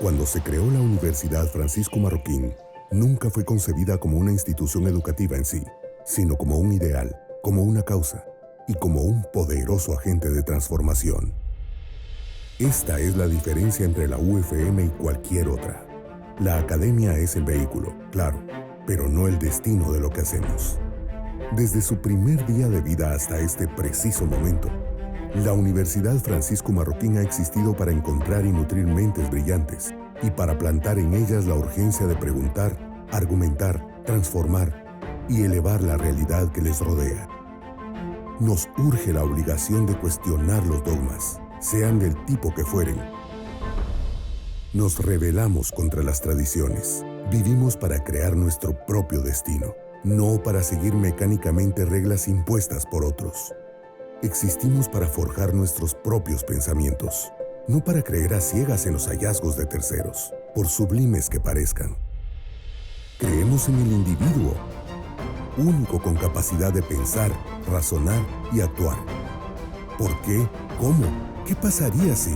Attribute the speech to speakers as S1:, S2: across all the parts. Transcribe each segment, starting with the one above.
S1: Cuando se creó la Universidad Francisco Marroquín, nunca fue concebida como una institución educativa en sí, sino como un ideal, como una causa y como un poderoso agente de transformación. Esta es la diferencia entre la UFM y cualquier otra. La academia es el vehículo, claro, pero no el destino de lo que hacemos. Desde su primer día de vida hasta este preciso momento, la Universidad Francisco Marroquín ha existido para encontrar y nutrir mentes brillantes y para plantar en ellas la urgencia de preguntar, argumentar, transformar y elevar la realidad que les rodea. Nos urge la obligación de cuestionar los dogmas, sean del tipo que fueren. Nos rebelamos contra las tradiciones. Vivimos para crear nuestro propio destino, no para seguir mecánicamente reglas impuestas por otros. Existimos para forjar nuestros propios pensamientos, no para creer a ciegas en los hallazgos de terceros, por sublimes que parezcan. Creemos en el individuo, único con capacidad de pensar, razonar y actuar. ¿Por qué? ¿Cómo? ¿Qué pasaría si?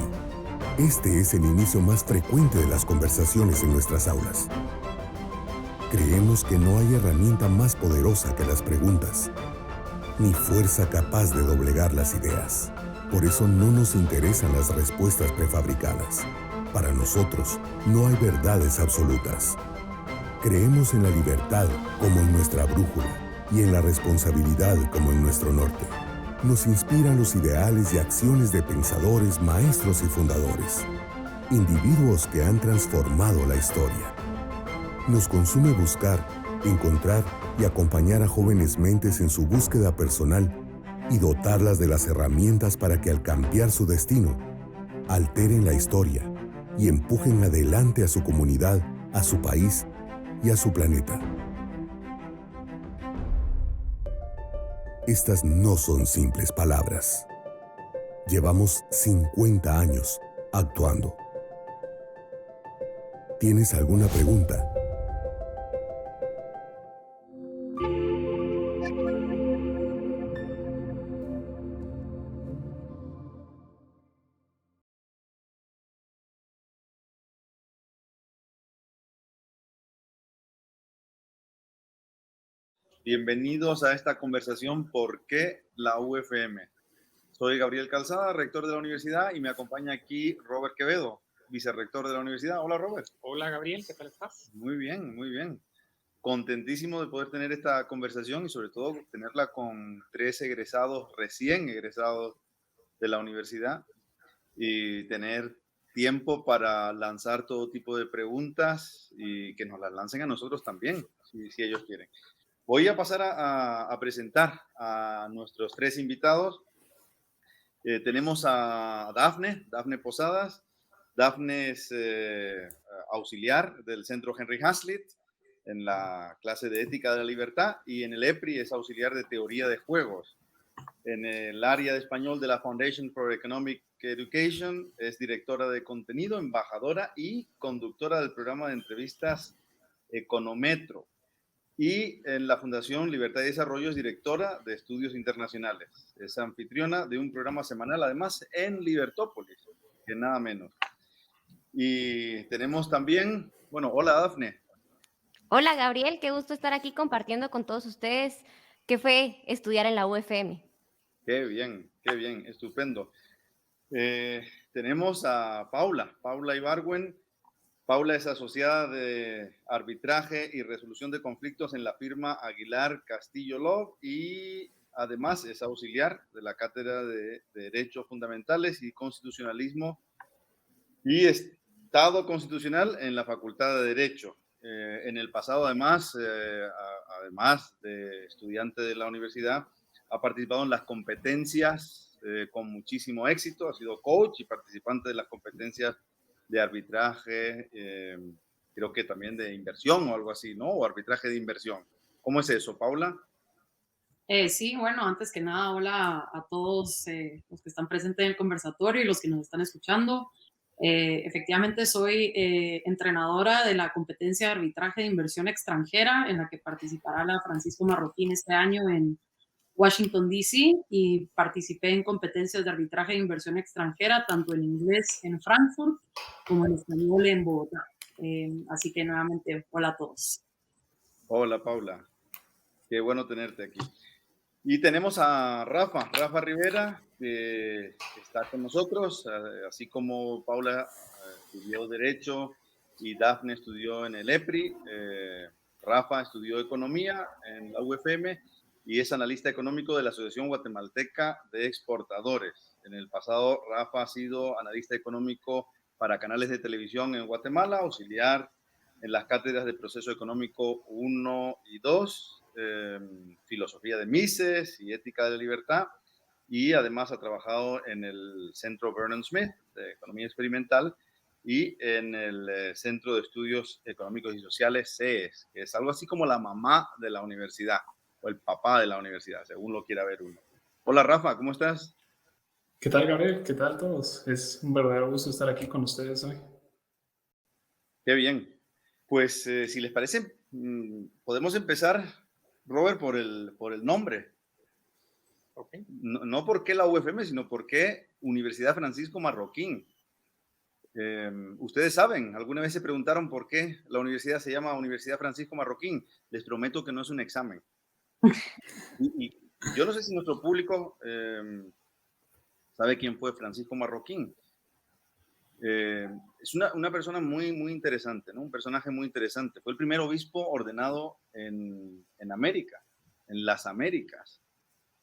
S1: Este es el inicio más frecuente de las conversaciones en nuestras aulas. Creemos que no hay herramienta más poderosa que las preguntas, ni fuerza capaz de doblegar las ideas. Por eso no nos interesan las respuestas prefabricadas. Para nosotros, no hay verdades absolutas. Creemos en la libertad como en nuestra brújula y en la responsabilidad como en nuestro norte. Nos inspiran los ideales y acciones de pensadores, maestros y fundadores, individuos que han transformado la historia. Nos consume buscar, encontrar y acompañar a jóvenes mentes en su búsqueda personal y dotarlas de las herramientas para que al cambiar su destino, alteren la historia y empujen adelante a su comunidad, a su país y a su planeta. Estas no son simples palabras. Llevamos 50 años actuando. ¿Tienes alguna pregunta?
S2: Bienvenidos a esta conversación ¿Por qué la UFM? Soy Gabriel Calzada, rector de la universidad, y me acompaña aquí Robert Quevedo, vicerrector de la universidad. Hola, Robert.
S3: Hola, Gabriel, ¿qué tal estás?
S2: Muy bien, muy bien. Contentísimo de poder tener esta conversación y sobre todo tenerla con tres egresados, recién egresados de la universidad y tener tiempo para lanzar todo tipo de preguntas y que nos las lancen a nosotros también, si ellos quieren. Voy a pasar a presentar a nuestros tres invitados. Tenemos a Dafne Posadas. Dafne es auxiliar del Centro Henry Hazlitt en la clase de Ética de la Libertad y en el EPRI es auxiliar de Teoría de Juegos. En el área de español de la Foundation for Economic Education es directora de contenido, embajadora y conductora del programa de entrevistas Econometro. Y en la Fundación Libertad y Desarrollo es directora de estudios internacionales. Es anfitriona de un programa semanal, además, en Libertópolis, que nada menos. Y tenemos también, bueno, hola Dafne.
S4: Hola Gabriel, qué gusto estar aquí compartiendo con todos ustedes qué fue estudiar en la UFM.
S2: Qué bien, estupendo. Tenemos a Paula Ibargüen. Paula es asociada de arbitraje y resolución de conflictos en la firma Aguilar Castillo Love y además es auxiliar de la Cátedra de Derechos Fundamentales y Constitucionalismo y Estado Constitucional en la Facultad de Derecho. En el pasado, además de estudiante de la universidad, ha participado en las competencias con muchísimo éxito, ha sido coach y participante de las competencias de arbitraje, creo que también de inversión o algo así, ¿no? O arbitraje de inversión. ¿Cómo es eso, Paula?
S5: Sí, bueno, antes que nada, hola a todos los que están presentes en el conversatorio y los que nos están escuchando. Efectivamente, soy entrenadora de la competencia de arbitraje de inversión extranjera en la que participará la Francisco Marroquín este año en Washington, D.C. y participé en competencias de arbitraje de inversión extranjera, tanto en inglés en Frankfurt como en español en Bogotá. Así que nuevamente, hola a todos.
S2: Hola, Paula. Qué bueno tenerte aquí. Y tenemos a Rafa Rivera, que está con nosotros, así como Paula estudió Derecho y Dafne estudió en el EPRI. Rafa estudió Economía en la UFM y es analista económico de la Asociación Guatemalteca de Exportadores. En el pasado, Rafa ha sido analista económico para canales de televisión en Guatemala, auxiliar en las cátedras de Proceso Económico 1 y 2, Filosofía de Mises y Ética de la Libertad, y además ha trabajado en el Centro Vernon Smith de Economía Experimental y en el Centro de Estudios Económicos y Sociales, CES, que es algo así como la mamá de la universidad o el papá de la universidad, según lo quiera ver uno. Hola Rafa, ¿cómo estás?
S3: ¿Qué tal, Gabriel? ¿Qué tal todos? Es un verdadero gusto estar aquí con ustedes hoy.
S2: Qué bien. Pues si les parece, podemos empezar, Robert, por el nombre.
S3: Okay.
S2: No por qué la UFM, sino por qué Universidad Francisco Marroquín. Ustedes saben, alguna vez se preguntaron por qué la universidad se llama Universidad Francisco Marroquín. Les prometo que no es un examen. Y yo no sé si nuestro público sabe quién fue Francisco Marroquín. Es una persona muy, muy interesante, ¿no? Un personaje muy interesante. Fue el primer obispo ordenado en América, en las Américas.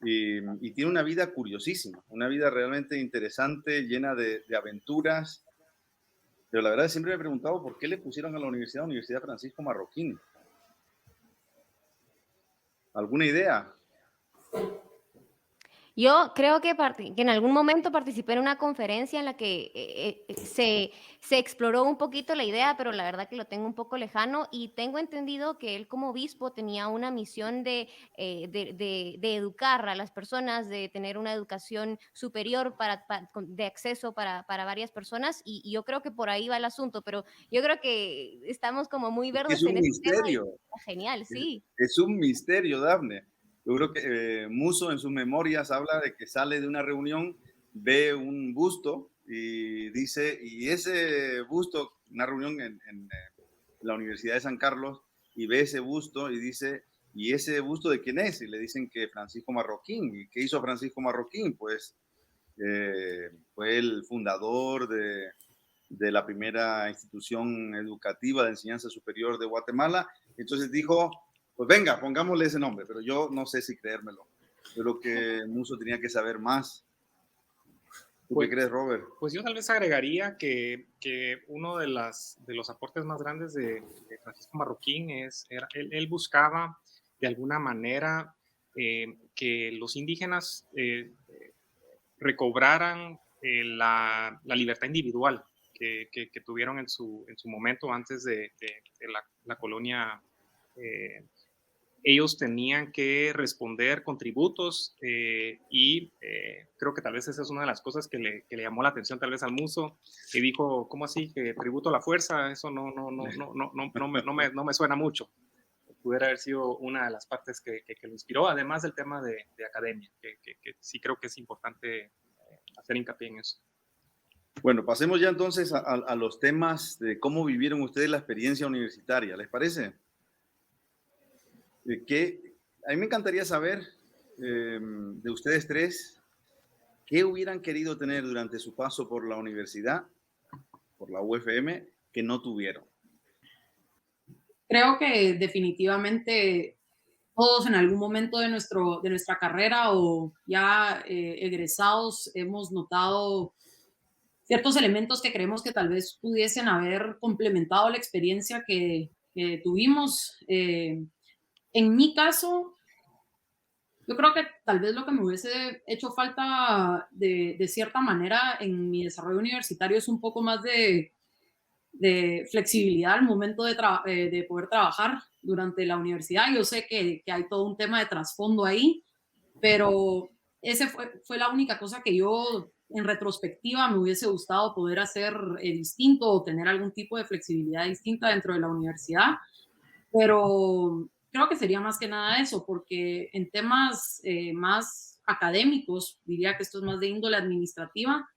S2: Y tiene una vida curiosísima, una vida realmente interesante, llena de aventuras. Pero la verdad siempre me he preguntado por qué le pusieron a la Universidad Francisco Marroquín. ¿Alguna idea?
S4: Yo creo que en algún momento participé en una conferencia en la que se exploró un poquito la idea, pero la verdad que lo tengo un poco lejano y tengo entendido que él como obispo tenía una misión de educar a las personas, de tener una educación superior de acceso para varias personas y yo creo que por ahí va el asunto, pero yo creo que estamos como muy
S2: Es
S4: verdes
S2: un
S4: en este tema y
S2: misterio.
S4: está genial, sí.
S2: Es un misterio, Dafne. Yo creo que Musso en sus memorias habla de que sale de una reunión, ve un busto y dice, y ese busto, una reunión en la Universidad de San Carlos, y ve ese busto y dice, ¿y ese busto de quién es? Y le dicen que Francisco Marroquín. ¿Y qué hizo Francisco Marroquín? Pues fue el fundador de la primera institución educativa de enseñanza superior de Guatemala. Entonces dijo, pues venga, pongámosle ese nombre, pero yo no sé si creérmelo. Yo creo que Musso tenía que saber más. ¿Tú qué crees, Robert?
S3: Pues yo tal vez agregaría que uno de los aportes más grandes de Francisco Marroquín él buscaba de alguna manera que los indígenas recobraran la libertad individual que tuvieron en su momento antes de la colonia. Ellos tenían que responder con tributos y creo que tal vez esa es una de las cosas que le llamó la atención tal vez al Musso, que dijo, ¿cómo así? Que tributo a la fuerza, eso no me suena mucho. Pudiera haber sido una de las partes que lo inspiró, además del tema de academia, que sí creo que es importante hacer hincapié en eso.
S2: Bueno, pasemos ya entonces a los temas de cómo vivieron ustedes la experiencia universitaria, ¿les parece? A mí me encantaría saber de ustedes tres, ¿qué hubieran querido tener durante su paso por la universidad, por la UFM, que no tuvieron?
S5: Creo que definitivamente todos en algún momento de nuestra carrera o ya egresados hemos notado ciertos elementos que creemos que tal vez pudiesen haber complementado la experiencia que tuvimos. En mi caso, yo creo que tal vez lo que me hubiese hecho falta de cierta manera en mi desarrollo universitario es un poco más de flexibilidad al momento de poder trabajar durante la universidad. Yo sé que hay todo un tema de trasfondo ahí, pero ese fue la única cosa que yo en retrospectiva me hubiese gustado poder hacer distinto o tener algún tipo de flexibilidad distinta dentro de la universidad. Pero creo que sería más que nada eso, porque en temas más académicos, diría que esto es más de índole administrativa,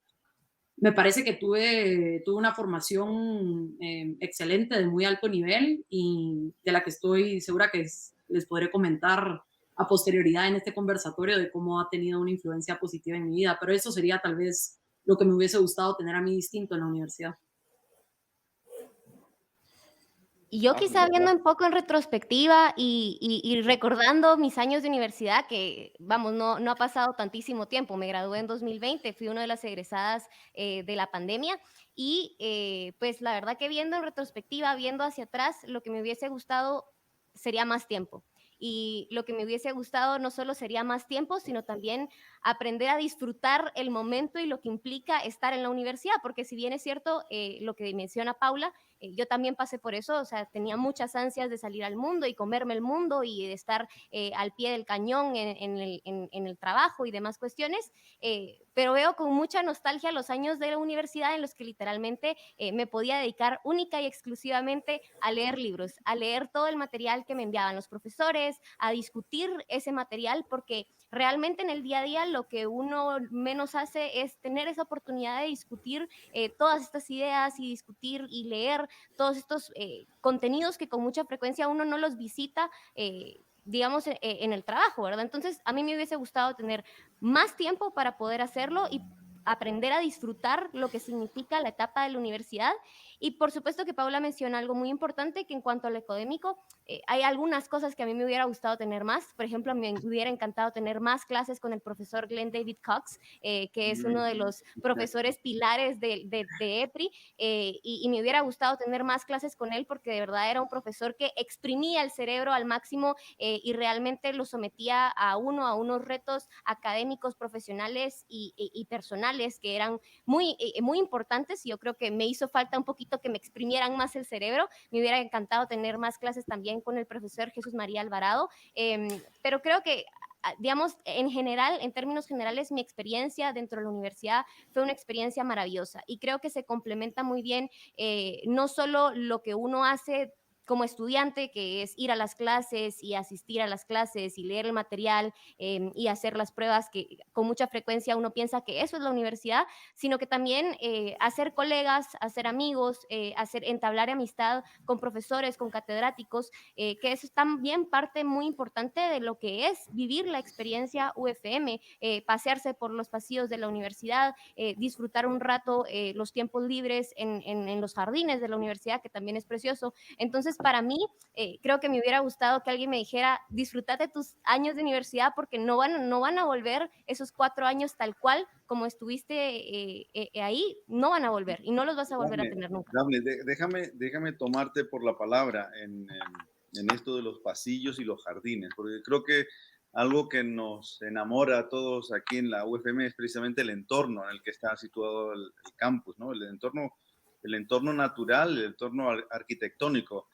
S5: me parece que tuve una formación excelente, de muy alto nivel y de la que estoy segura que les podré comentar a posterioridad en este conversatorio de cómo ha tenido una influencia positiva en mi vida, pero eso sería tal vez lo que me hubiese gustado tener a mí distinto en la universidad.
S4: Y yo
S2: Ah, pues,
S4: quizá viendo
S2: ¿verdad?
S4: un poco en retrospectiva y recordando mis años de universidad, que vamos, no ha pasado tantísimo tiempo, me gradué en 2020, fui una de las egresadas de la pandemia y pues la verdad que viendo en retrospectiva, viendo hacia atrás, lo que me hubiese gustado sería más tiempo. Y lo que me hubiese gustado no solo sería más tiempo, sino también aprender a disfrutar el momento y lo que implica estar en la universidad, porque si bien es cierto lo que menciona Paula, yo también pasé por eso, o sea, tenía muchas ansias de salir al mundo y comerme el mundo y de estar al pie del cañón en el trabajo y demás cuestiones, pero veo con mucha nostalgia los años de la universidad en los que literalmente me podía dedicar única y exclusivamente a leer libros, a leer todo el material que me enviaban los profesores, a discutir ese material, porque realmente en el día a día lo que uno menos hace es tener esa oportunidad de discutir todas estas ideas y discutir y leer todos estos contenidos que con mucha frecuencia uno no los visita, digamos, en el trabajo, ¿verdad? Entonces, a mí me hubiese gustado tener más tiempo para poder hacerlo y aprender a disfrutar lo que significa la etapa de la universidad. Y por supuesto que Paula menciona algo muy importante, que en cuanto al académico, hay algunas cosas que a mí me hubiera gustado tener más. Por ejemplo, a mí me hubiera encantado tener más clases con el profesor Glenn David Cox, que es uno de los profesores pilares de EPRI, y me hubiera gustado tener más clases con él porque de verdad era un profesor que exprimía el cerebro al máximo y realmente lo sometía a unos retos académicos, profesionales y personales que eran muy importantes, y yo creo que me hizo falta un poquito que me exprimieran más el cerebro. Me hubiera encantado tener más clases también con el profesor Jesús María Alvarado, pero creo que digamos, en general, en términos generales, mi experiencia dentro de la universidad fue una experiencia maravillosa y creo que se complementa muy bien no solo lo que uno hace como estudiante, que es ir a las clases y asistir a las clases y leer el material y hacer las pruebas, que con mucha frecuencia uno piensa que eso es la universidad, sino que también hacer colegas, hacer amigos, entablar amistad con profesores, con catedráticos, que eso es también parte muy importante de lo que es vivir la experiencia UFM, pasearse por los pasillos de la universidad, disfrutar un rato los tiempos libres en los jardines de la universidad, que también es precioso. Entonces, para mí, creo que me hubiera gustado que alguien me dijera, disfrutate tus años de universidad porque no van a volver esos 4 años tal cual como estuviste ahí, no van a volver y no los vas a volver a
S2: Dafne,
S4: tener nunca.
S2: Dafne, déjame tomarte por la palabra en esto de los pasillos y los jardines, porque creo que algo que nos enamora a todos aquí en la UFM es precisamente el entorno en el que está situado el campus, ¿no? El entorno natural, el entorno arquitectónico.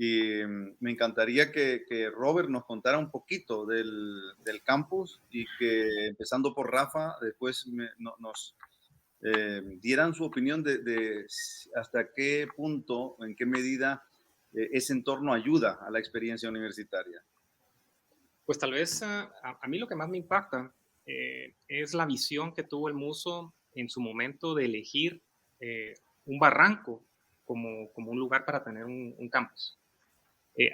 S2: Y me encantaría que Robert nos contara un poquito del campus y que, empezando por Rafa, después nos dieran su opinión de hasta qué punto, en qué medida ese entorno ayuda a la experiencia universitaria.
S3: Pues tal vez a mí lo que más me impacta es la visión que tuvo el Muso en su momento de elegir un barranco como un lugar para tener un campus.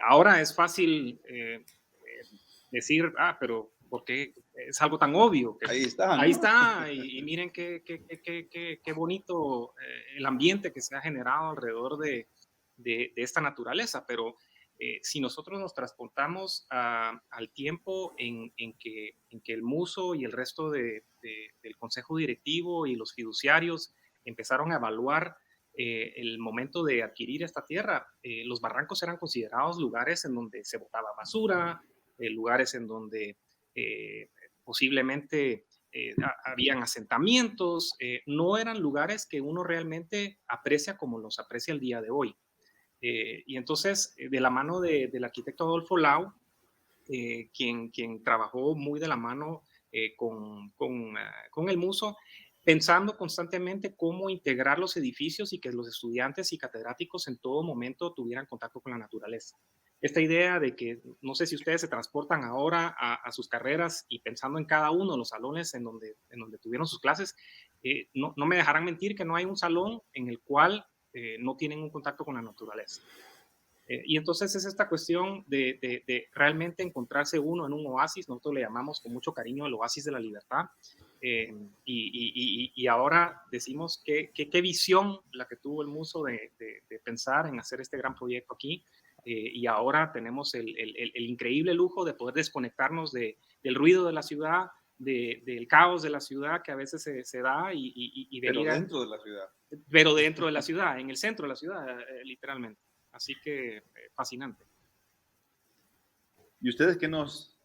S3: Ahora es fácil decir, pero ¿por qué es algo tan obvio? Que
S2: Ahí está,
S3: ahí
S2: ¿no?
S3: está, y miren qué bonito el ambiente que se ha generado alrededor de esta naturaleza, pero si nosotros nos transportamos al tiempo en que el Muso y el resto del consejo directivo y los fiduciarios empezaron a evaluar el momento de adquirir esta tierra, los barrancos eran considerados lugares en donde se botaba basura, lugares en donde posiblemente habían asentamientos, no eran lugares que uno realmente aprecia como los aprecia el día de hoy. Y entonces, de la mano del arquitecto Adolfo Lau, quien trabajó muy de la mano con el Muso, pensando constantemente cómo integrar los edificios y que los estudiantes y catedráticos en todo momento tuvieran contacto con la naturaleza. esta idea de que, no sé si ustedes se transportan ahora a sus carreras y pensando en cada uno de los salones en donde tuvieron sus clases, no me dejarán mentir que no hay un salón en el cual no tienen un contacto con la naturaleza. Y entonces es esta cuestión de realmente encontrarse uno en un oasis. Nosotros le llamamos con mucho cariño el oasis de la libertad. Y ahora decimos qué visión la que tuvo el Muso de pensar en hacer este gran proyecto aquí. Y ahora tenemos el increíble lujo de poder desconectarnos del ruido de la ciudad, del caos de la ciudad que a veces se da y
S2: Pero dentro de la ciudad.
S3: Pero dentro de la ciudad, en el centro de la ciudad, literalmente. Así que fascinante.
S2: ¿Y ustedes qué nos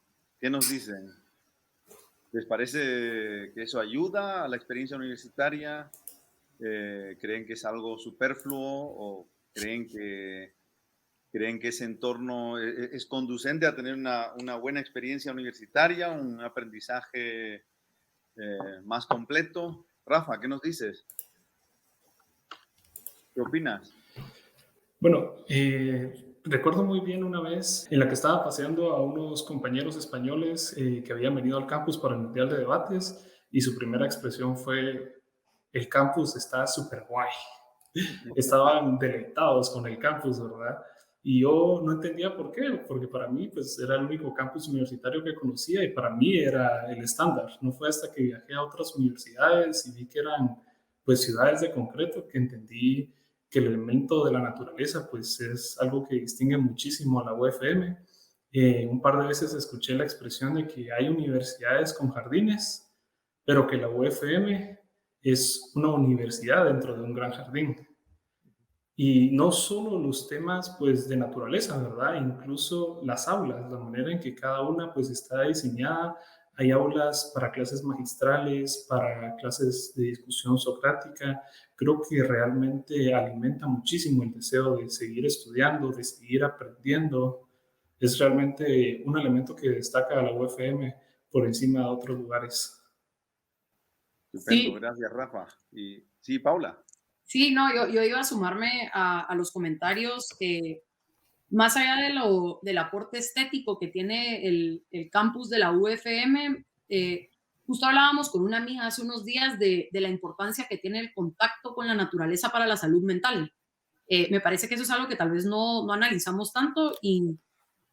S2: dicen? ¿Les parece que eso ayuda a la experiencia universitaria? ¿Creen que es algo superfluo o creen que ese entorno es conducente a tener una buena experiencia universitaria, un aprendizaje más completo? Rafa, ¿qué nos dices? ¿Qué opinas?
S6: Bueno, recuerdo muy bien una vez en la que estaba paseando a unos compañeros españoles que habían venido al campus para el Mundial de Debates y su primera expresión fue: el campus está súper guay. Estaban deleitados con el campus, ¿verdad? Y yo no entendía por qué, porque para mí pues era el único campus universitario que conocía y para mí era el estándar. No fue hasta que viajé a otras universidades y vi que eran pues ciudades de concreto que entendí que el elemento de la naturaleza pues es algo que distingue muchísimo a la UFM. Un par de veces escuché la expresión de que hay universidades con jardines, pero que la UFM es una universidad dentro de un gran jardín. Y no solo los temas pues de naturaleza, ¿verdad? Incluso las aulas, la manera en que cada una pues está diseñada. Hay aulas para clases magistrales, para clases de discusión socrática. Creo que realmente alimenta muchísimo el deseo de seguir estudiando, de seguir aprendiendo. Es realmente un elemento que destaca a la UFM por encima de otros lugares.
S2: Estupendo,
S5: Sí,
S2: gracias, Rafa. Y sí, Paula.
S5: sí, no, yo iba a sumarme a los comentarios. Más allá del aporte estético que tiene el campus de la UFM, justo hablábamos con una amiga hace unos días de la importancia que tiene el contacto con la naturaleza para la salud mental. Me parece que eso es algo que tal vez no analizamos tanto, y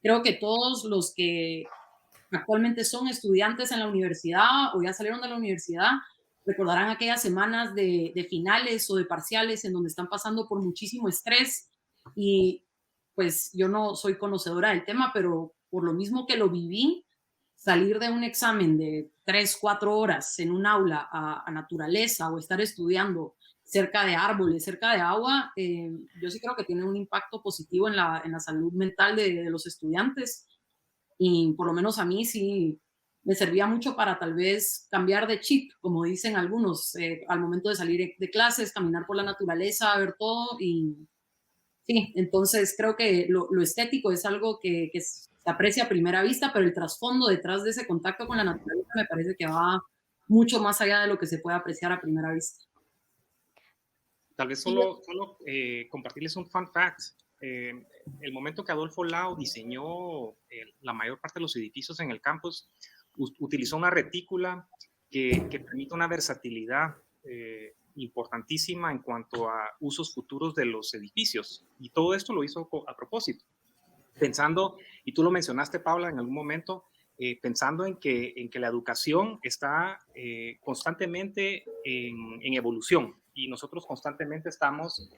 S5: creo que todos los que actualmente son estudiantes en la universidad o ya salieron de la universidad recordarán aquellas semanas de finales o de parciales en donde están pasando por muchísimo estrés. Y pues yo no soy conocedora del tema, pero por lo mismo que lo viví, salir de un examen de 3, 4 horas en un aula a naturaleza o estar estudiando cerca de árboles, cerca de agua, yo sí creo que tiene un impacto positivo en la salud mental de los estudiantes. Y por lo menos a mí sí me servía mucho para tal vez cambiar de chip, como dicen algunos, al momento de salir de clases, caminar por la naturaleza, ver todo. Y sí, entonces creo que lo estético es algo que se aprecia a primera vista, pero el trasfondo detrás de ese contacto con la naturaleza me parece que va mucho más allá de lo que se puede apreciar a primera vista.
S3: Tal vez
S5: Y
S3: solo compartirles un fun fact. El momento que Adolfo Lao diseñó la mayor parte de los edificios en el campus, utilizó una retícula que permite una versatilidad importantísima en cuanto a usos futuros de los edificios. Y todo esto lo hizo a propósito, pensando, y tú lo mencionaste, Paula, en algún momento, pensando en que la educación está constantemente en evolución, y nosotros constantemente estamos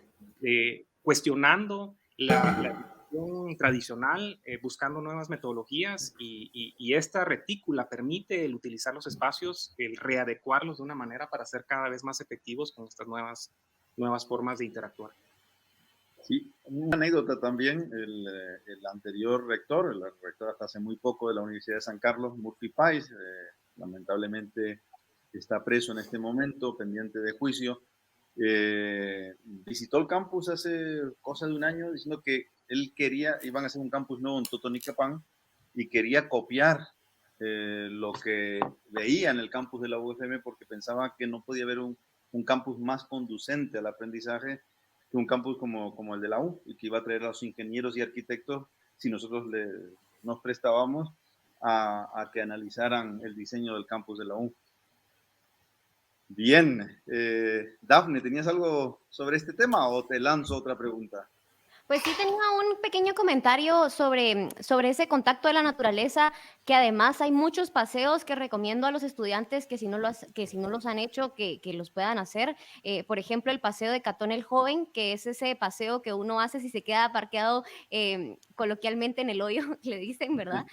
S3: cuestionando la educación tradicional, buscando nuevas metodologías, y esta retícula permite el utilizar los espacios, el readecuarlos de una manera para ser cada vez más efectivos con estas nuevas formas de interactuar.
S2: Sí, una anécdota también, el anterior rector, el rector hasta hace muy poco de la Universidad de San Carlos, Murphy Pais, lamentablemente está preso en este momento, pendiente de juicio, visitó el campus hace cosa de un año diciendo que él iban a hacer un campus nuevo en Totonicapán y quería copiar lo que veía en el campus de la UFM porque pensaba que no podía haber un campus más conducente al aprendizaje que un campus como el de la U, y que iba a traer a los ingenieros y arquitectos si nosotros nos prestábamos a que analizaran el diseño del campus de la U. Bien, Dafne, ¿tenías algo sobre este tema o te lanzo otra pregunta?
S4: Pues sí, tenía un pequeño comentario sobre ese contacto de la naturaleza, que además hay muchos paseos que recomiendo a los estudiantes que si no los han hecho, que los puedan hacer. Por ejemplo, el paseo de Catón el Joven, que es ese paseo que uno hace si se queda parqueado coloquialmente en el hoyo, le dicen, ¿verdad?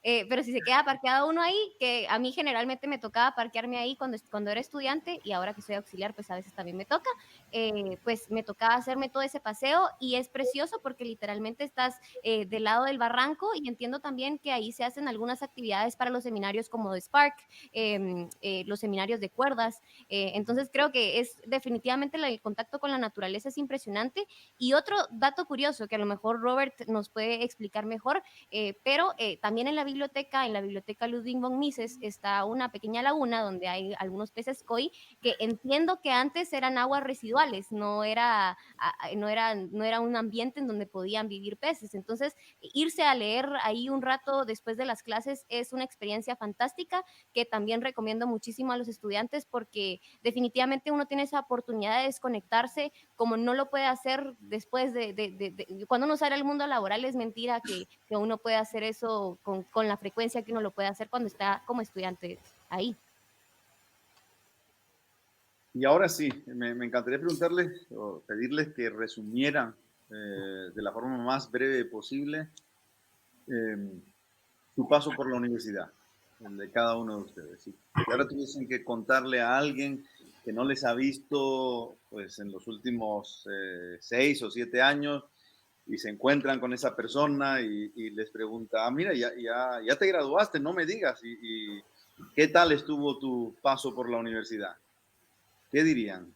S4: Pero si se queda parqueado uno ahí, que a mí generalmente me tocaba parquearme ahí cuando era estudiante y ahora que soy auxiliar, pues a veces también me toca. Pues me tocaba hacerme todo ese paseo y es precioso porque literalmente estás del lado del barranco y entiendo también que ahí se hacen algunas actividades para los seminarios como de Spark, los seminarios de cuerdas. Entonces creo que es definitivamente el contacto con la naturaleza es impresionante. Y otro dato curioso que a lo mejor Robert nos puede explicar mejor, pero también en la biblioteca Ludwig von Mises está una pequeña laguna donde hay algunos peces koi que entiendo que antes eran aguas residuales, no era un ambiente en donde podían vivir peces. Entonces, irse a leer ahí un rato después de las clases es una experiencia fantástica que también recomiendo muchísimo a los estudiantes porque definitivamente uno tiene esa oportunidad de desconectarse como no lo puede hacer después cuando uno sale al mundo laboral. Es mentira que uno puede hacer eso con la frecuencia que uno lo puede hacer cuando está como estudiante ahí.
S2: Y ahora sí, me encantaría preguntarles o pedirles que resumieran de la forma más breve posible su paso por la universidad, el de cada uno de ustedes. Si ahora tuviesen que contarle a alguien que no les ha visto pues, en los últimos 6 o 7 años y se encuentran con esa persona y les pregunta, mira, ya te graduaste, no me digas, y ¿qué tal estuvo tu paso por la universidad? ¿Qué dirían?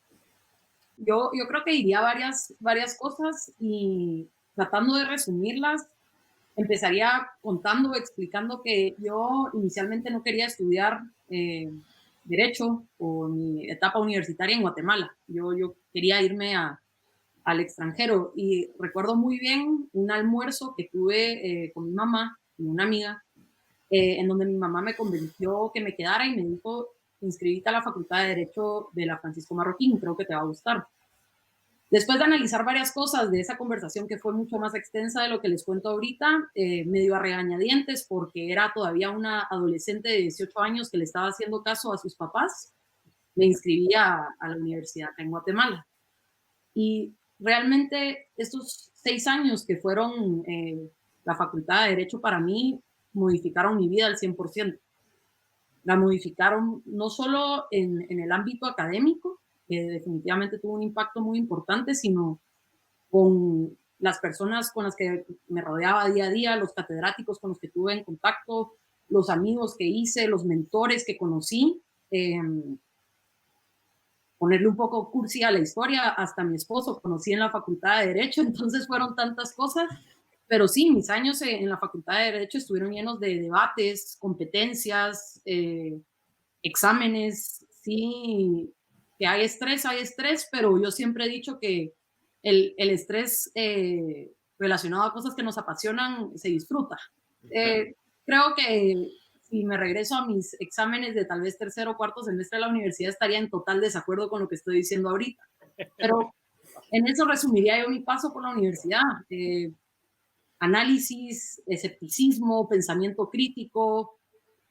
S5: Yo creo que diría varias cosas y tratando de resumirlas, empezaría contando, explicando que yo inicialmente no quería estudiar Derecho o mi etapa universitaria en Guatemala. Yo quería irme al extranjero y recuerdo muy bien un almuerzo que tuve con mi mamá y una amiga, en donde mi mamá me convenció que me quedara y me dijo, inscribite a la Facultad de Derecho de la Francisco Marroquín, creo que te va a gustar. Después de analizar varias cosas de esa conversación que fue mucho más extensa de lo que les cuento ahorita, me dio a regañadientes porque era todavía una adolescente de 18 años que le estaba haciendo caso a sus papás. Me inscribí a la universidad en Guatemala. Y realmente estos 6 años que fueron la Facultad de Derecho para mí modificaron mi vida al 100%. La modificaron no solo en el ámbito académico, que definitivamente tuvo un impacto muy importante, sino con las personas con las que me rodeaba día a día, los catedráticos con los que tuve en contacto, los amigos que hice, los mentores que conocí. Ponerle un poco cursi a la historia, hasta mi esposo conocí en la Facultad de Derecho, entonces fueron tantas cosas. Pero sí, mis años en la Facultad de Derecho estuvieron llenos de debates, competencias, exámenes. Sí, que hay estrés, pero yo siempre he dicho que el estrés relacionado a cosas que nos apasionan se disfruta. Creo que si me regreso a mis exámenes de tal vez tercero o cuarto semestre de la universidad, estaría en total desacuerdo con lo que estoy diciendo ahorita. Pero en eso resumiría yo mi paso por la universidad. Análisis, escepticismo, pensamiento crítico,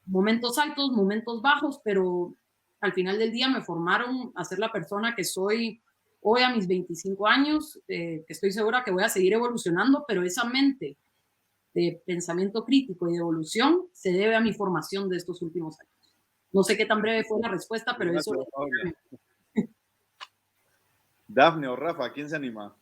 S5: momentos altos, momentos bajos, pero al final del día me formaron a ser la persona que soy hoy a mis 25 años, que estoy segura que voy a seguir evolucionando, pero esa mente de pensamiento crítico y de evolución se debe a mi formación de estos últimos años. No sé qué tan breve fue la respuesta, pero eso es.
S2: Dafne o Rafa, ¿quién se anima?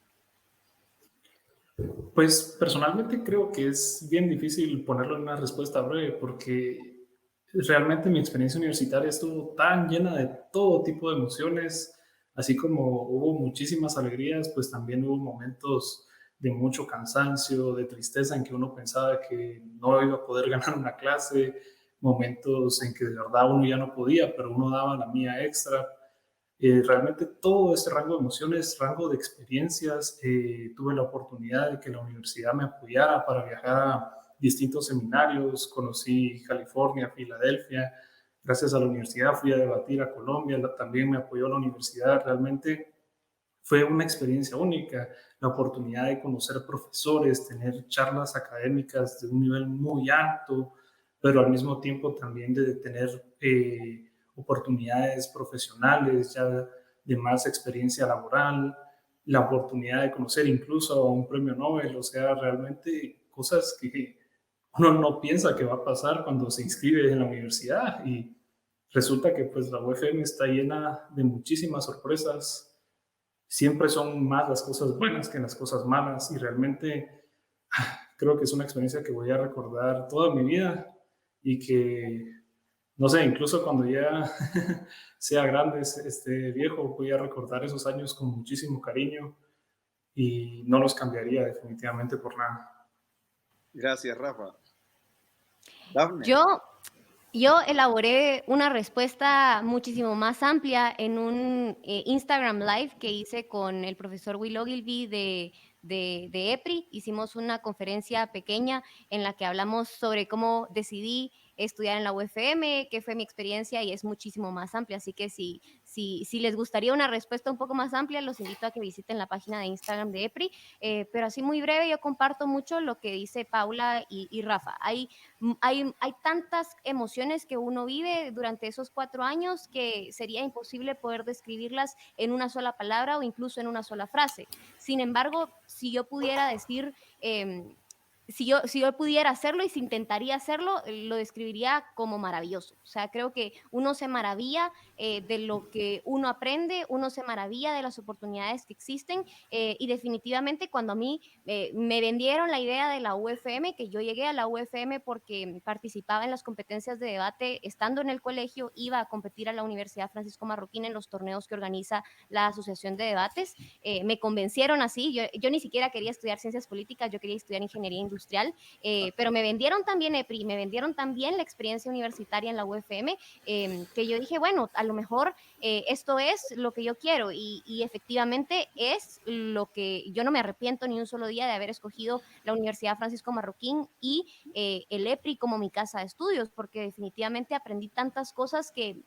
S6: Pues personalmente creo que es bien difícil ponerlo en una respuesta breve porque realmente mi experiencia universitaria estuvo tan llena de todo tipo de emociones, así como hubo muchísimas alegrías, pues también hubo momentos de mucho cansancio, de tristeza en que uno pensaba que no iba a poder ganar una clase, momentos en que de verdad uno ya no podía, pero uno daba la mía extra. Realmente todo ese rango de emociones, rango de experiencias, tuve la oportunidad de que la universidad me apoyara para viajar a distintos seminarios, conocí California, Filadelfia, gracias a la universidad fui a debatir a Colombia, también me apoyó la universidad, realmente fue una experiencia única, la oportunidad de conocer profesores, tener charlas académicas de un nivel muy alto, pero al mismo tiempo también de tener oportunidades profesionales, ya de más experiencia laboral, la oportunidad de conocer incluso a un premio Nobel, o sea, realmente cosas que uno no piensa que va a pasar cuando se inscribe en la universidad y resulta que pues la UFM está llena de muchísimas sorpresas. Siempre son más las cosas buenas que las cosas malas y realmente creo que es una experiencia que voy a recordar toda mi vida y que, no sé, incluso cuando ya sea grande, esté viejo, voy a recordar esos años con muchísimo cariño y no los cambiaría definitivamente por nada.
S2: Gracias, Rafa. Dafne.
S4: Yo elaboré una respuesta muchísimo más amplia en un Instagram Live que hice con el profesor Will Ogilvy de EPRI. Hicimos una conferencia pequeña en la que hablamos sobre cómo decidí estudiar en la UFM, qué fue mi experiencia y es muchísimo más amplia. Así que si les gustaría una respuesta un poco más amplia, los invito a que visiten la página de Instagram de EPRI. Pero así muy breve, yo comparto mucho lo que dice Paula y Rafa. Hay tantas emociones que uno vive durante esos 4 años que sería imposible poder describirlas en una sola palabra o incluso en una sola frase. Sin embargo, si yo pudiera decir, si yo pudiera hacerlo y si intentaría hacerlo, lo describiría como maravilloso. O sea, creo que uno se maravilla de lo que uno aprende, uno se maravilla de las oportunidades que existen y definitivamente cuando a mí me vendieron la idea de la UFM, que yo llegué a la UFM porque participaba en las competencias de debate estando en el colegio, iba a competir a la Universidad Francisco Marroquín en los torneos que organiza la Asociación de Debates, me convencieron así, yo ni siquiera quería estudiar ciencias políticas, yo quería estudiar ingeniería industrial, pero me vendieron también EPRI, me vendieron también la experiencia universitaria en la UFM, que yo dije, bueno, a lo mejor esto es lo que yo quiero y efectivamente es lo que yo no me arrepiento ni un solo día de haber escogido la Universidad Francisco Marroquín y el EPRI como mi casa de estudios, porque definitivamente aprendí tantas cosas que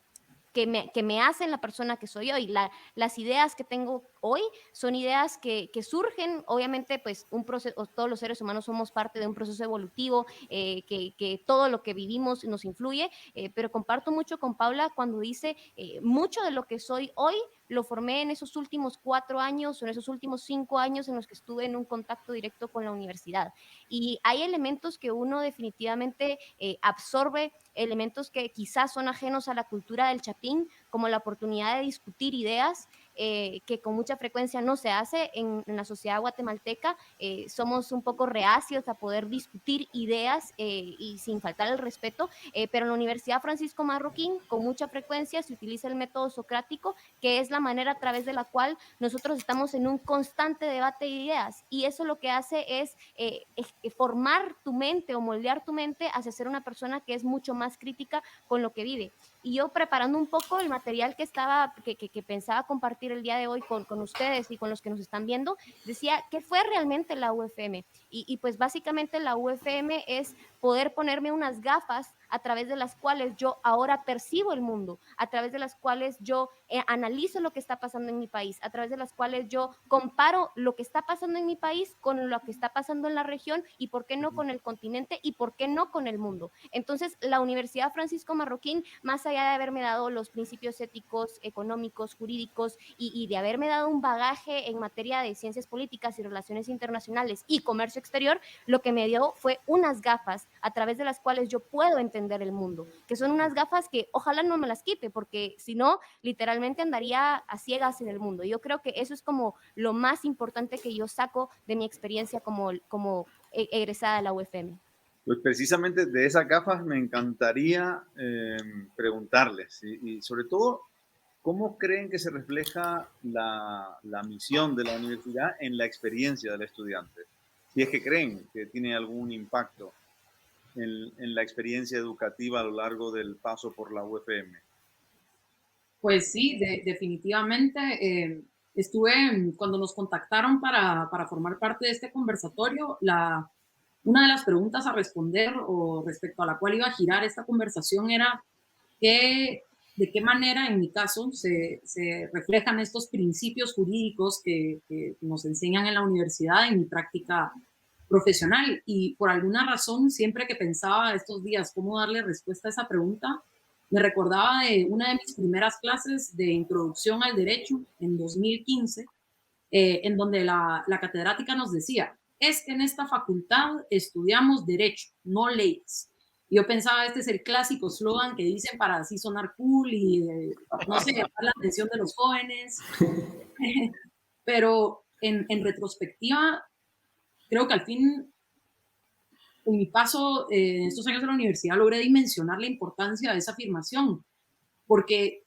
S4: me hacen la persona que soy hoy. Las ideas que tengo hoy son ideas que surgen, obviamente, pues un proceso, todos los seres humanos somos parte de un proceso evolutivo, que todo lo que vivimos nos influye, pero comparto mucho con Paula cuando dice, mucho de lo que soy hoy lo formé en esos últimos 4 años o en esos últimos 5 años en los que estuve en un contacto directo con la universidad. Y hay elementos que uno definitivamente absorbe, elementos que quizás son ajenos a la cultura del chapín, como la oportunidad de discutir ideas, que con mucha frecuencia no se hace en la sociedad guatemalteca. Somos un poco reacios a poder discutir ideas y sin faltar el respeto, pero en la Universidad Francisco Marroquín con mucha frecuencia se utiliza el método socrático, que es la manera a través de la cual nosotros estamos en un constante debate de ideas, y eso lo que hace es formar tu mente o moldear tu mente hacia ser una persona que es mucho más crítica con lo que vive. Y yo preparando un poco el material que pensaba compartir el día de hoy con ustedes y con los que nos están viendo, decía, ¿qué fue realmente la UFM? Y pues básicamente la UFM es poder ponerme unas gafas a través de las cuales yo ahora percibo el mundo, a través de las cuales yo analizo lo que está pasando en mi país, a través de las cuales yo comparo lo que está pasando en mi país con lo que está pasando en la región y por qué no con el continente y por qué no con el mundo. Entonces, la Universidad Francisco Marroquín, más allá de haberme dado los principios éticos, económicos, jurídicos y de haberme dado un bagaje en materia de ciencias políticas y relaciones internacionales y comercio exterior, lo que me dio fue unas gafas a través de las cuales yo puedo entender el mundo, que son unas gafas que ojalá no me las quite, porque si no, literalmente andaría a ciegas en el mundo. Yo creo que eso es como lo más importante que yo saco de mi experiencia como egresada de la UFM.
S2: Pues precisamente de esas gafas me encantaría preguntarles y sobre todo, ¿cómo creen que se refleja la misión de la universidad en la experiencia del estudiante? Si es que creen que tiene algún impacto en la experiencia educativa a lo largo del paso por la UFM.
S5: Pues sí, definitivamente. Cuando nos contactaron para formar parte de este conversatorio, una de las preguntas a responder o respecto a la cual iba a girar esta conversación era de qué manera, en mi caso, se reflejan estos principios jurídicos que nos enseñan en la universidad en mi práctica profesional. Y por alguna razón, siempre que pensaba estos días cómo darle respuesta a esa pregunta, me recordaba de una de mis primeras clases de introducción al derecho en 2015, en donde la catedrática nos decía, es que en esta facultad estudiamos derecho, no leyes. Y yo pensaba, este es el clásico slogan que dicen para así sonar cool y, no sé, llamar la atención de los jóvenes. Pero en retrospectiva, creo que al fin, en mi paso en estos años de la universidad, logré dimensionar la importancia de esa afirmación, porque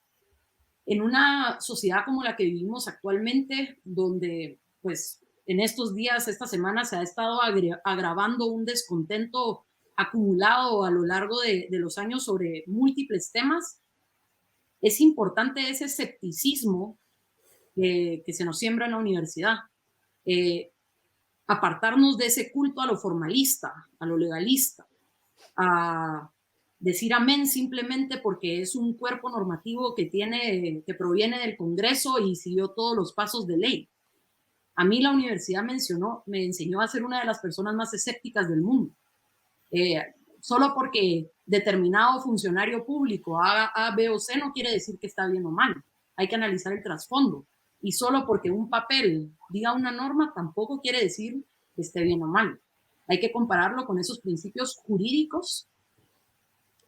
S5: en una sociedad como la que vivimos actualmente, donde pues en estos días, esta semana, se ha estado agravando un descontento acumulado a lo largo de los años sobre múltiples temas, es importante ese escepticismo que se nos siembra en la universidad. Apartarnos de ese culto a lo formalista, a lo legalista, a decir amén simplemente porque es un cuerpo normativo que proviene del Congreso y siguió todos los pasos de ley. A mí la universidad me enseñó a ser una de las personas más escépticas del mundo. Solo porque determinado funcionario público haga A, B o C no quiere decir que está bien o mal. Hay que analizar el trasfondo. Y solo porque un papel diga una norma tampoco quiere decir que esté bien o mal. Hay que compararlo con esos principios jurídicos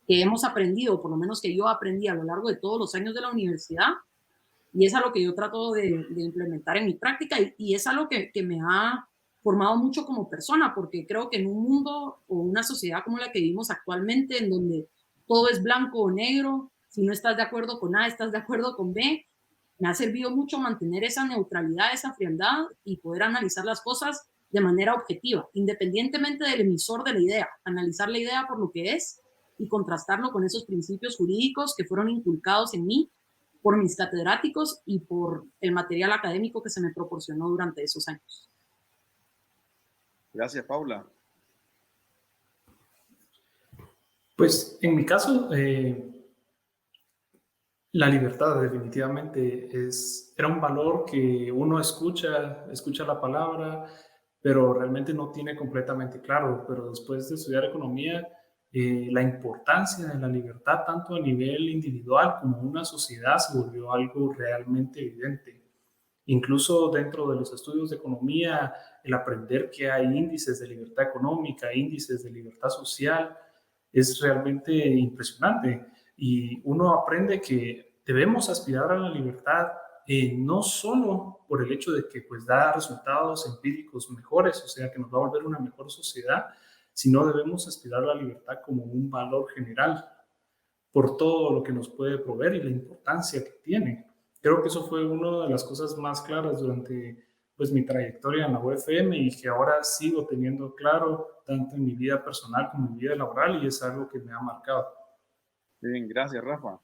S5: que hemos aprendido, por lo menos que yo aprendí a lo largo de todos los años de la universidad, y es algo que yo trato de implementar en mi práctica, y es algo que me ha formado mucho como persona, porque creo que en un mundo o una sociedad como la que vivimos actualmente, en donde todo es blanco o negro, si no estás de acuerdo con A, estás de acuerdo con B, me ha servido mucho mantener esa neutralidad, esa frialdad y poder analizar las cosas de manera objetiva, independientemente del emisor de la idea, analizar la idea por lo que es y contrastarlo con esos principios jurídicos que fueron inculcados en mí por mis catedráticos y por el material académico que se me proporcionó durante esos años.
S2: Gracias, Paula.
S6: Pues en mi caso, la libertad definitivamente era un valor que uno escucha la palabra, pero realmente no tiene completamente claro. Pero después de estudiar economía, la importancia de la libertad, tanto a nivel individual como en una sociedad, se volvió algo realmente evidente. Incluso dentro de los estudios de economía, el aprender que hay índices de libertad económica, índices de libertad social, es realmente impresionante. Y uno aprende que debemos aspirar a la libertad, no solo por el hecho de que pues, da resultados empíricos mejores, o sea, que nos va a volver una mejor sociedad, sino debemos aspirar a la libertad como un valor general por todo lo que nos puede proveer y la importancia que tiene. Creo que eso fue una de las cosas más claras durante pues, mi trayectoria en la UFM y que ahora sigo teniendo claro tanto en mi vida personal como en mi vida laboral, y es algo que me ha marcado.
S2: Bien, gracias, Rafa.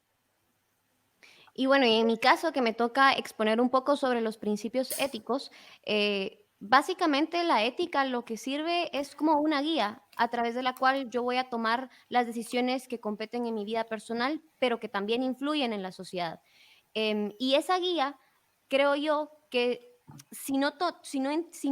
S4: Y bueno, y en mi caso, que me toca exponer un poco sobre los principios éticos, básicamente la ética lo que sirve es como una guía a través de la cual yo voy a tomar las decisiones que competen en mi vida personal, pero que también influyen en la sociedad. Y esa guía, creo yo, que si no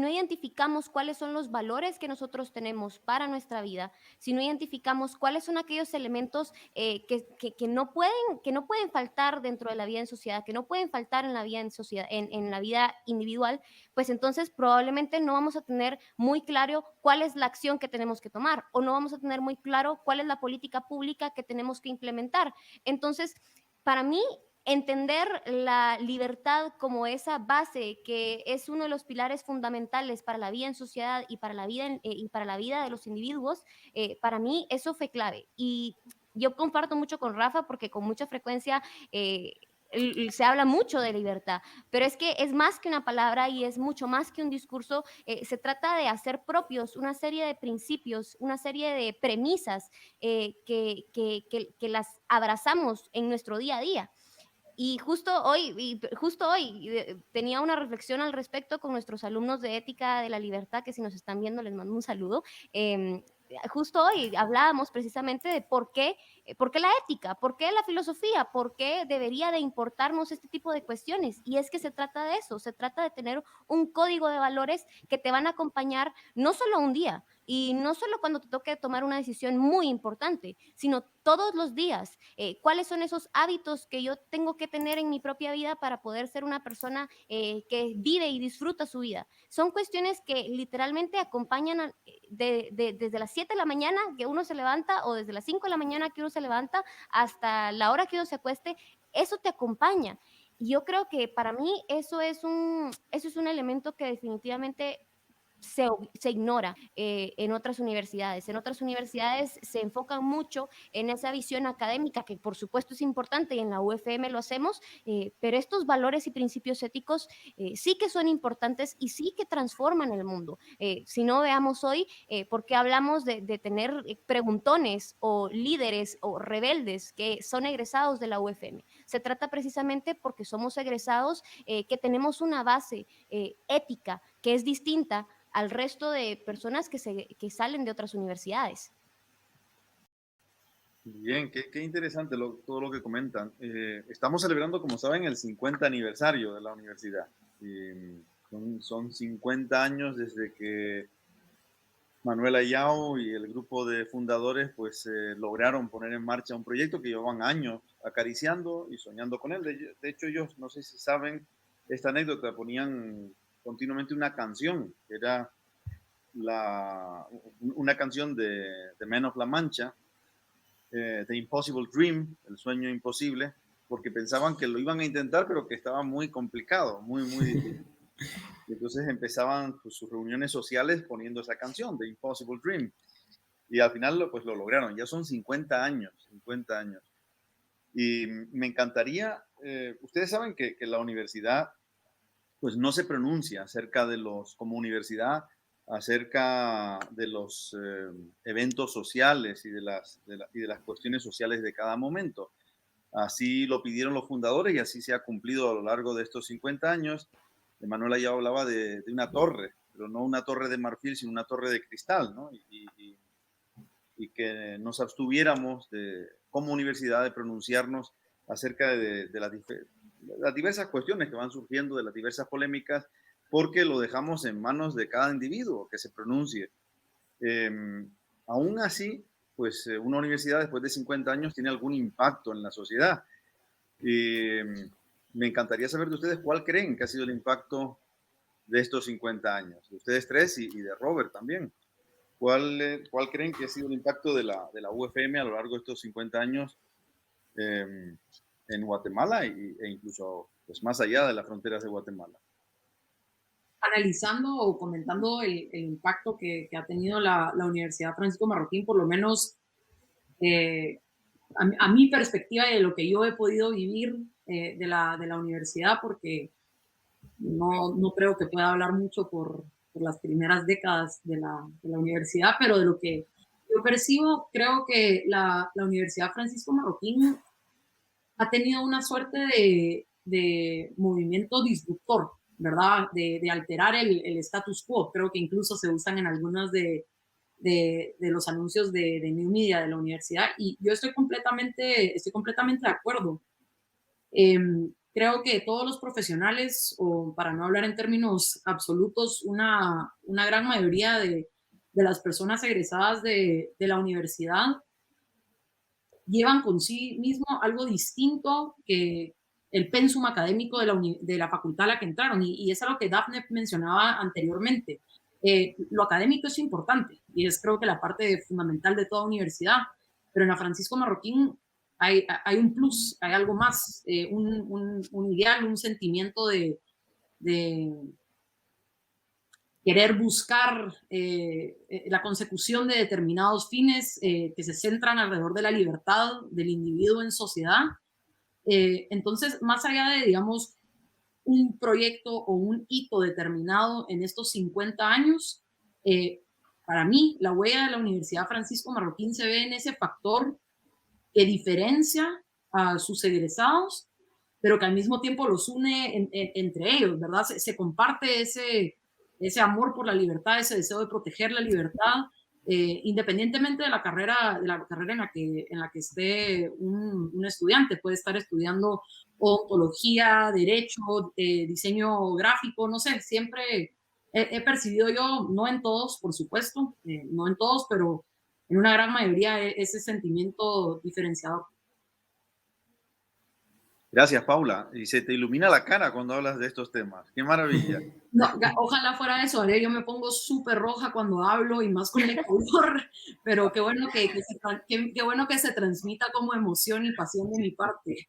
S4: identificamos cuáles son los valores que nosotros tenemos para nuestra vida, si no identificamos cuáles son aquellos elementos que no pueden faltar dentro de la vida en sociedad, que no pueden faltar en la vida en sociedad, en la vida individual, pues entonces probablemente no vamos a tener muy claro cuál es la acción que tenemos que tomar, o no vamos a tener muy claro cuál es la política pública que tenemos que implementar. Entonces, para mí, entender la libertad como esa base que es uno de los pilares fundamentales para la vida en sociedad y para la vida de los individuos, para mí eso fue clave. Y yo comparto mucho con Rafa, porque con mucha frecuencia se habla mucho de libertad, pero es que es más que una palabra y es mucho más que un discurso. Se trata de hacer propios una serie de principios, una serie de premisas que las abrazamos en nuestro día a día. Y justo hoy tenía una reflexión al respecto con nuestros alumnos de Ética de la Libertad, que si nos están viendo les mando un saludo. Justo hoy hablábamos precisamente de por qué la ética, por qué la filosofía, por qué debería de importarnos este tipo de cuestiones. Y es que se trata de eso, se trata de tener un código de valores que te van a acompañar no solo un día, y no solo cuando te toque tomar una decisión muy importante, sino todos los días. ¿Cuáles son esos hábitos que yo tengo que tener en mi propia vida para poder ser una persona que vive y disfruta su vida? Son cuestiones que literalmente acompañan desde las 7 de la mañana que uno se levanta o desde las 5 de la mañana que uno se levanta hasta la hora que uno se acueste. Eso te acompaña. Y yo creo que para mí eso es un elemento que definitivamente se ignora en otras universidades. En otras universidades se enfocan mucho en esa visión académica, que por supuesto es importante y en la UFM lo hacemos, pero estos valores y principios éticos sí que son importantes y sí que transforman el mundo. Si no, veamos hoy por qué hablamos de tener preguntones o líderes o rebeldes que son egresados de la UFM. Se trata precisamente porque somos egresados que tenemos una base ética que es distinta al resto de personas que salen de otras universidades.
S2: Bien, qué interesante todo lo que comentan. Estamos celebrando, como saben, el 50 aniversario de la universidad. Son 50 años desde que Manuel Ayau y el grupo de fundadores pues lograron poner en marcha un proyecto que llevaban años acariciando y soñando con él. De hecho, ellos, no sé si saben esta anécdota, ponían continuamente una canción, que era una canción de Men of La Mancha, The Impossible Dream, el sueño imposible, porque pensaban que lo iban a intentar, pero que estaba muy complicado, muy difícil. Y entonces empezaban pues, sus reuniones sociales poniendo esa canción, The Impossible Dream. Y al final pues lo lograron. Ya son 50 años, 50 años. Y me encantaría, ustedes saben que la universidad pues no se pronuncia acerca de como universidad, acerca de los eventos sociales y de las cuestiones sociales de cada momento. Así lo pidieron los fundadores y así se ha cumplido a lo largo de estos 50 años. Manuela ya hablaba de una torre, pero no una torre de marfil, sino una torre de cristal, ¿no? Y que nos abstuviéramos como universidad de pronunciarnos acerca de las diversas cuestiones que van surgiendo, de las diversas polémicas, porque lo dejamos en manos de cada individuo que se pronuncie. Aún así, pues una universidad después de 50 años tiene algún impacto en la sociedad. Me encantaría saber de ustedes cuál creen que ha sido el impacto de estos 50 años, de ustedes tres y de Robert también. ¿Cuál creen que ha sido el impacto de la UFM a lo largo de estos 50 años en Guatemala e incluso pues, más allá de las fronteras de Guatemala?
S5: Analizando o comentando el impacto que ha tenido la Universidad Francisco Marroquín, por lo menos a mi perspectiva y de lo que yo he podido vivir de la universidad, porque no creo que pueda hablar mucho por las primeras décadas de la universidad, pero de lo que yo percibo, creo que la Universidad Francisco Marroquín ha tenido una suerte de movimiento disruptor, ¿verdad? De alterar el status quo. Creo que incluso se usan en algunos de los anuncios de New Media de la universidad, y yo estoy completamente de acuerdo. Creo que todos los profesionales, o para no hablar en términos absolutos, una gran mayoría de las personas egresadas de la universidad llevan con sí mismo algo distinto que el pensum académico de la facultad a la que entraron, y es algo que Daphne mencionaba anteriormente. Lo académico es importante y es, creo que, la parte fundamental de toda universidad, pero en la Francisco Marroquín hay un plus, hay algo más, un ideal, un sentimiento de querer buscar la consecución de determinados fines que se centran alrededor de la libertad del individuo en sociedad. Entonces, más allá de, digamos, un proyecto o un hito determinado en estos 50 años, para mí, la huella de la Universidad Francisco Marroquín se ve en ese factor que diferencia a sus egresados pero que al mismo tiempo los une entre ellos, ¿verdad? Se comparte ese amor por la libertad, ese deseo de proteger la libertad, independientemente de la carrera en la que esté un estudiante. Puede estar estudiando odontología, derecho, diseño gráfico, no sé, siempre he percibido yo, no en todos, por supuesto, no en todos, pero en una gran mayoría ese sentimiento diferenciador.
S2: Gracias, Paula. Y se te ilumina la cara cuando hablas de estos temas. ¡Qué maravilla!
S5: No, ojalá fuera eso, ¿vale? Yo me pongo súper roja cuando hablo y más con el color, pero qué bueno qué bueno que se transmita como emoción y pasión de mi parte.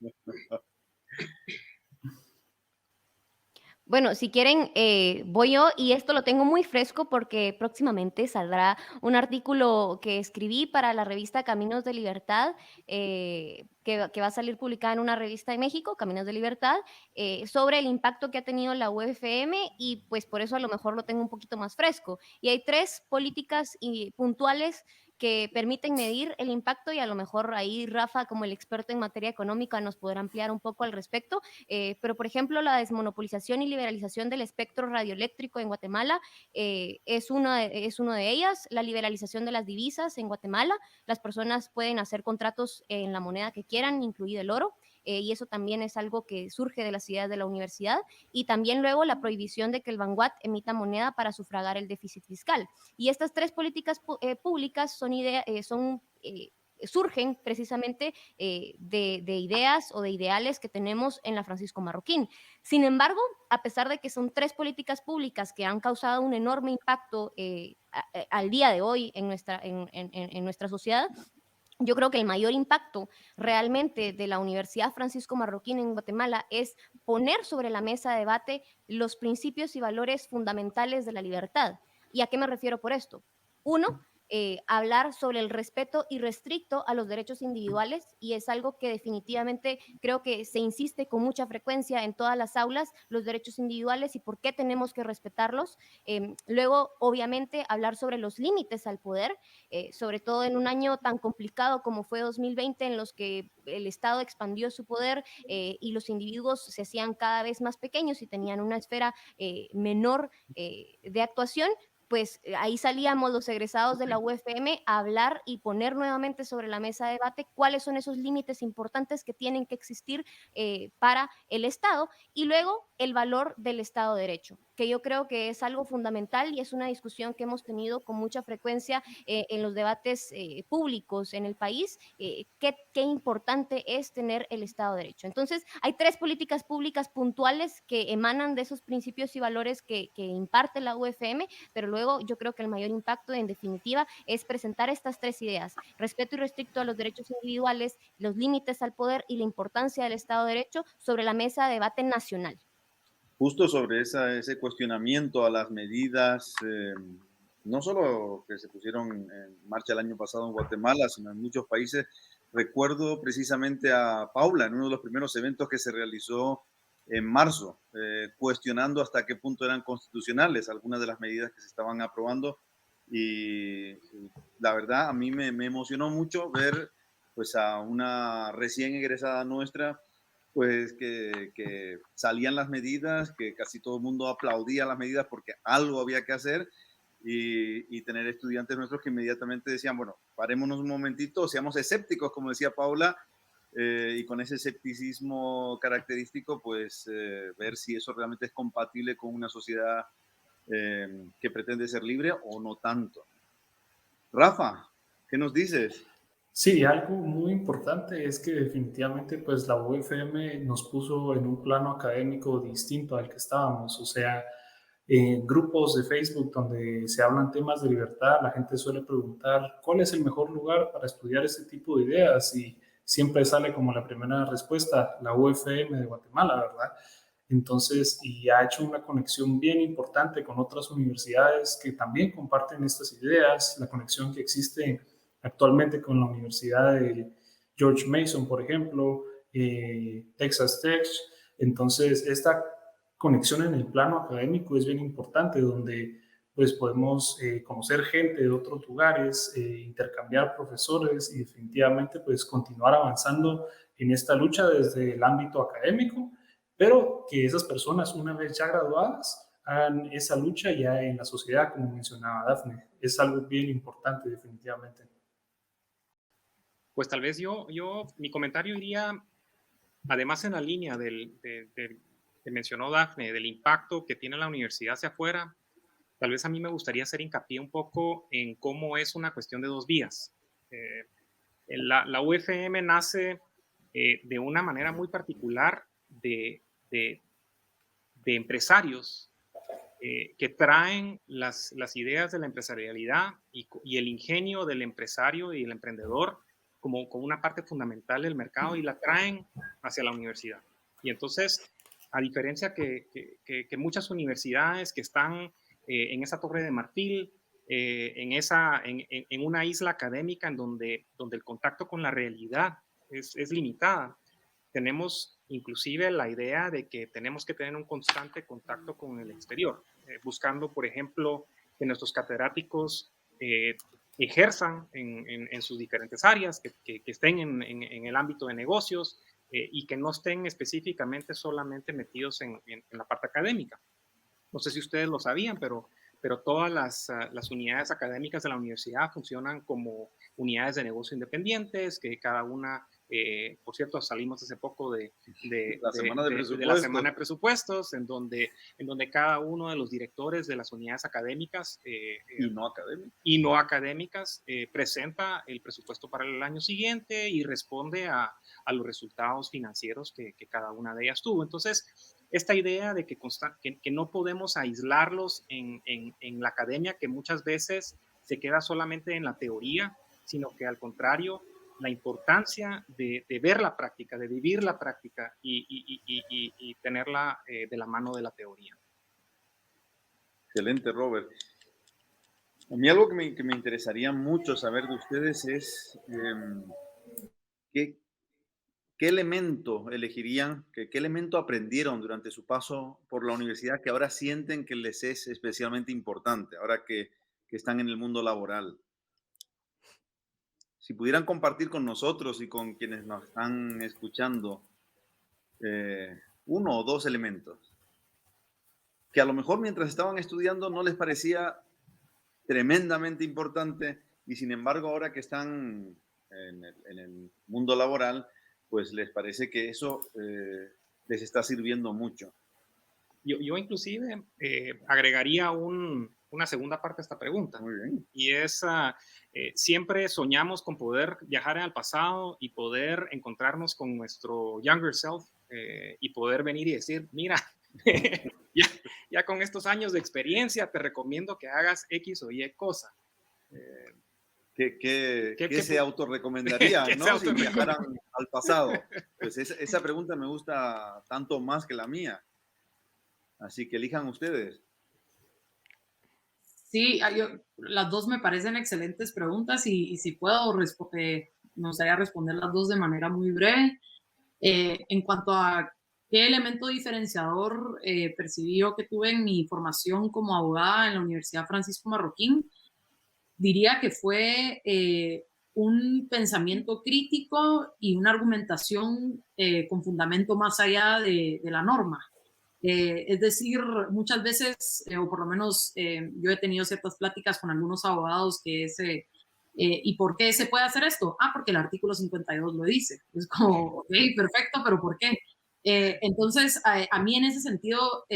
S4: Bueno, si quieren, voy yo y esto lo tengo muy fresco porque próximamente saldrá un artículo que escribí para la revista Caminos de Libertad, que va a salir publicada en una revista de México, Caminos de Libertad, sobre el impacto que ha tenido la UFM y pues por eso a lo mejor lo tengo un poquito más fresco. Y hay 3 políticas puntuales que permiten medir el impacto y a lo mejor ahí Rafa, como el experto en materia económica, nos podrá ampliar un poco al respecto. Pero, por ejemplo, la desmonopolización y liberalización del espectro radioeléctrico en Guatemala es uno de ellas. La liberalización de las divisas en Guatemala. Las personas pueden hacer contratos en la moneda que quieran, incluido el oro. Y eso también es algo que surge de las ideas de la universidad, y también luego la prohibición de que el Banguat emita moneda para sufragar el déficit fiscal. Y estas 3 políticas públicas surgen precisamente de ideas o de ideales que tenemos en la Francisco Marroquín. Sin embargo, a pesar de que son 3 políticas públicas que han causado un enorme impacto al día de hoy en nuestra sociedad, yo creo que el mayor impacto realmente de la Universidad Francisco Marroquín en Guatemala es poner sobre la mesa de debate los principios y valores fundamentales de la libertad. ¿Y a qué me refiero por esto? Uno, hablar sobre el respeto irrestricto a los derechos individuales, y es algo que definitivamente creo que se insiste con mucha frecuencia en todas las aulas, los derechos individuales y por qué tenemos que respetarlos. Luego, obviamente, hablar sobre los límites al poder, sobre todo en un año tan complicado como fue 2020, en los que el Estado expandió su poder y los individuos se hacían cada vez más pequeños y tenían una esfera menor de actuación. Pues ahí salíamos los egresados de la UFM a hablar y poner nuevamente sobre la mesa de debate cuáles son esos límites importantes que tienen que existir para el Estado, y luego el valor del Estado de Derecho, que yo creo que es algo fundamental y es una discusión que hemos tenido con mucha frecuencia en los debates públicos en el país. Qué importante es tener el Estado de Derecho. Entonces, hay 3 políticas públicas puntuales que emanan de esos principios y valores que imparte la UFM, pero luego yo creo que el mayor impacto, en definitiva, es presentar estas 3 ideas: respeto irrestricto a los derechos individuales, los límites al poder y la importancia del Estado de Derecho sobre la mesa de debate nacional.
S2: Justo sobre ese cuestionamiento a las medidas, no solo que se pusieron en marcha el año pasado en Guatemala, sino en muchos países. Recuerdo precisamente a Paula en uno de los primeros eventos que se realizó en marzo, cuestionando hasta qué punto eran constitucionales algunas de las medidas que se estaban aprobando. Y la verdad, a mí me emocionó mucho ver pues a una recién egresada nuestra, pues que salían las medidas, que casi todo el mundo aplaudía las medidas porque algo había que hacer, y tener estudiantes nuestros que inmediatamente decían, bueno, parémonos un momentito, seamos escépticos, como decía Paula, y con ese escepticismo característico, pues ver si eso realmente es compatible con una sociedad que pretende ser libre o no tanto. Rafa, ¿qué nos dices?
S6: Sí, algo muy importante es que definitivamente pues la UFM nos puso en un plano académico distinto al que estábamos. O sea, en grupos de Facebook donde se hablan temas de libertad, la gente suele preguntar cuál es el mejor lugar para estudiar este tipo de ideas, y siempre sale como la primera respuesta la UFM de Guatemala, ¿verdad? Entonces, y ha hecho una conexión bien importante con otras universidades que también comparten estas ideas, la conexión que existe actualmente con la Universidad de George Mason, por ejemplo, Texas Tech. Entonces, esta conexión en el plano académico es bien importante, donde pues podemos conocer gente de otros lugares, intercambiar profesores y definitivamente pues continuar avanzando en esta lucha desde el ámbito académico, pero que esas personas, una vez ya graduadas, hagan esa lucha ya en la sociedad, como mencionaba Dafne. Es algo bien importante, definitivamente.
S3: Pues tal vez mi comentario iría, además en la línea que mencionó Dafne, del impacto que tiene la universidad hacia afuera. Tal vez a mí me gustaría hacer hincapié un poco en cómo es una cuestión de dos vías. La UFM nace de una manera muy particular de empresarios que traen las ideas de la empresarialidad y el ingenio del empresario y el emprendedor como una parte fundamental del mercado y la traen hacia la universidad. Y entonces, a diferencia que muchas universidades que están en esa torre de marfil, en una isla académica en donde el contacto con la realidad es limitada, tenemos inclusive la idea de que tenemos que tener un constante contacto con el exterior, buscando, por ejemplo, que nuestros catedráticos ejerzan en sus diferentes áreas, que estén en el ámbito de negocios y que no estén específicamente solamente metidos en la parte académica. No sé si ustedes lo sabían, pero todas las unidades académicas de la universidad funcionan como unidades de negocio independientes, que cada una, por cierto, salimos hace poco de la semana de presupuestos, en donde cada uno de los directores de las unidades académicas y no académicas presenta el presupuesto para el año siguiente y responde a los resultados financieros que cada una de ellas tuvo. Entonces, esta idea de que no podemos aislarlos en la academia, que muchas veces se queda solamente en la teoría, sino que al contrario, la importancia de ver la práctica, de vivir la práctica y tenerla de la mano de la teoría.
S2: Excelente, Robert. A mí algo que me interesaría mucho saber de ustedes es ¿qué elemento elegirían, qué elemento aprendieron durante su paso por la universidad que ahora sienten que les es especialmente importante, ahora que están en el mundo laboral? Si pudieran compartir con nosotros y con quienes nos están escuchando uno o dos elementos que a lo mejor mientras estaban estudiando no les parecía tremendamente importante y sin embargo ahora que están en el mundo laboral, pues les parece que eso les está sirviendo mucho.
S3: Yo inclusive agregaría una segunda parte a esta pregunta.
S2: Muy bien.
S3: Y es, siempre soñamos con poder viajar al pasado y poder encontrarnos con nuestro younger self y poder venir y decir, mira, ya con estos años de experiencia te recomiendo que hagas X o Y cosa.
S2: ¿Qué se autorrecomendaría, ¿no? Si viajaran al pasado? Pues esa pregunta me gusta tanto más que la mía. Así que elijan ustedes.
S5: Sí, las dos me parecen excelentes preguntas y si puedo, me gustaría responder las dos de manera muy breve. En cuanto a qué elemento diferenciador percibí yo que tuve en mi formación como abogada en la Universidad Francisco Marroquín, diría que fue un pensamiento crítico y una argumentación con fundamento más allá de la norma. Es decir, muchas veces, o por lo menos yo he tenido ciertas pláticas con algunos abogados que es, ¿y por qué se puede hacer esto? Ah, porque el artículo 52 lo dice. Es como, ok, perfecto, pero ¿por qué? Entonces, a mí en ese sentido,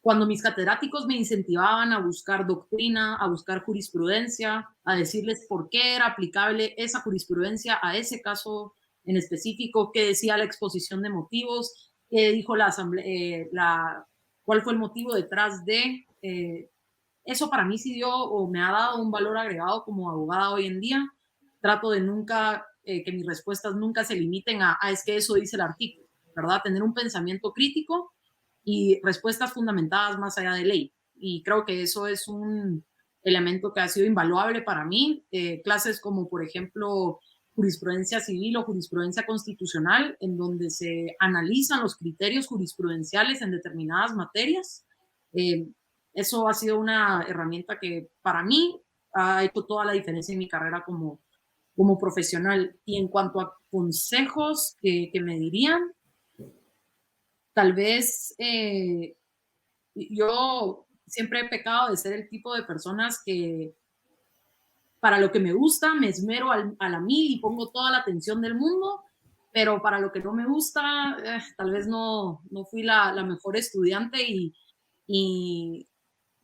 S5: cuando mis catedráticos me incentivaban a buscar doctrina, a buscar jurisprudencia, a decirles por qué era aplicable esa jurisprudencia a ese caso en específico, qué decía la exposición de motivos, qué dijo la asamblea, cuál fue el motivo detrás de. Eso para mí sí dio o me ha dado un valor agregado como abogada hoy en día. Trato de nunca, que mis respuestas nunca se limiten a es que eso dice el artículo, ¿verdad? Tener un pensamiento crítico y respuestas fundamentadas más allá de ley. Y creo que eso es un elemento que ha sido invaluable para mí. Clases como, por ejemplo, jurisprudencia civil o jurisprudencia constitucional, en donde se analizan los criterios jurisprudenciales en determinadas materias. Eso ha sido una herramienta que para mí ha hecho toda la diferencia en mi carrera como como profesional. Y en cuanto a consejos que me dirían, tal vez yo siempre he pecado de ser el tipo de personas que para lo que me gusta me esmero a la mil y pongo toda la atención del mundo, pero para lo que no me gusta, tal vez no fui la mejor estudiante y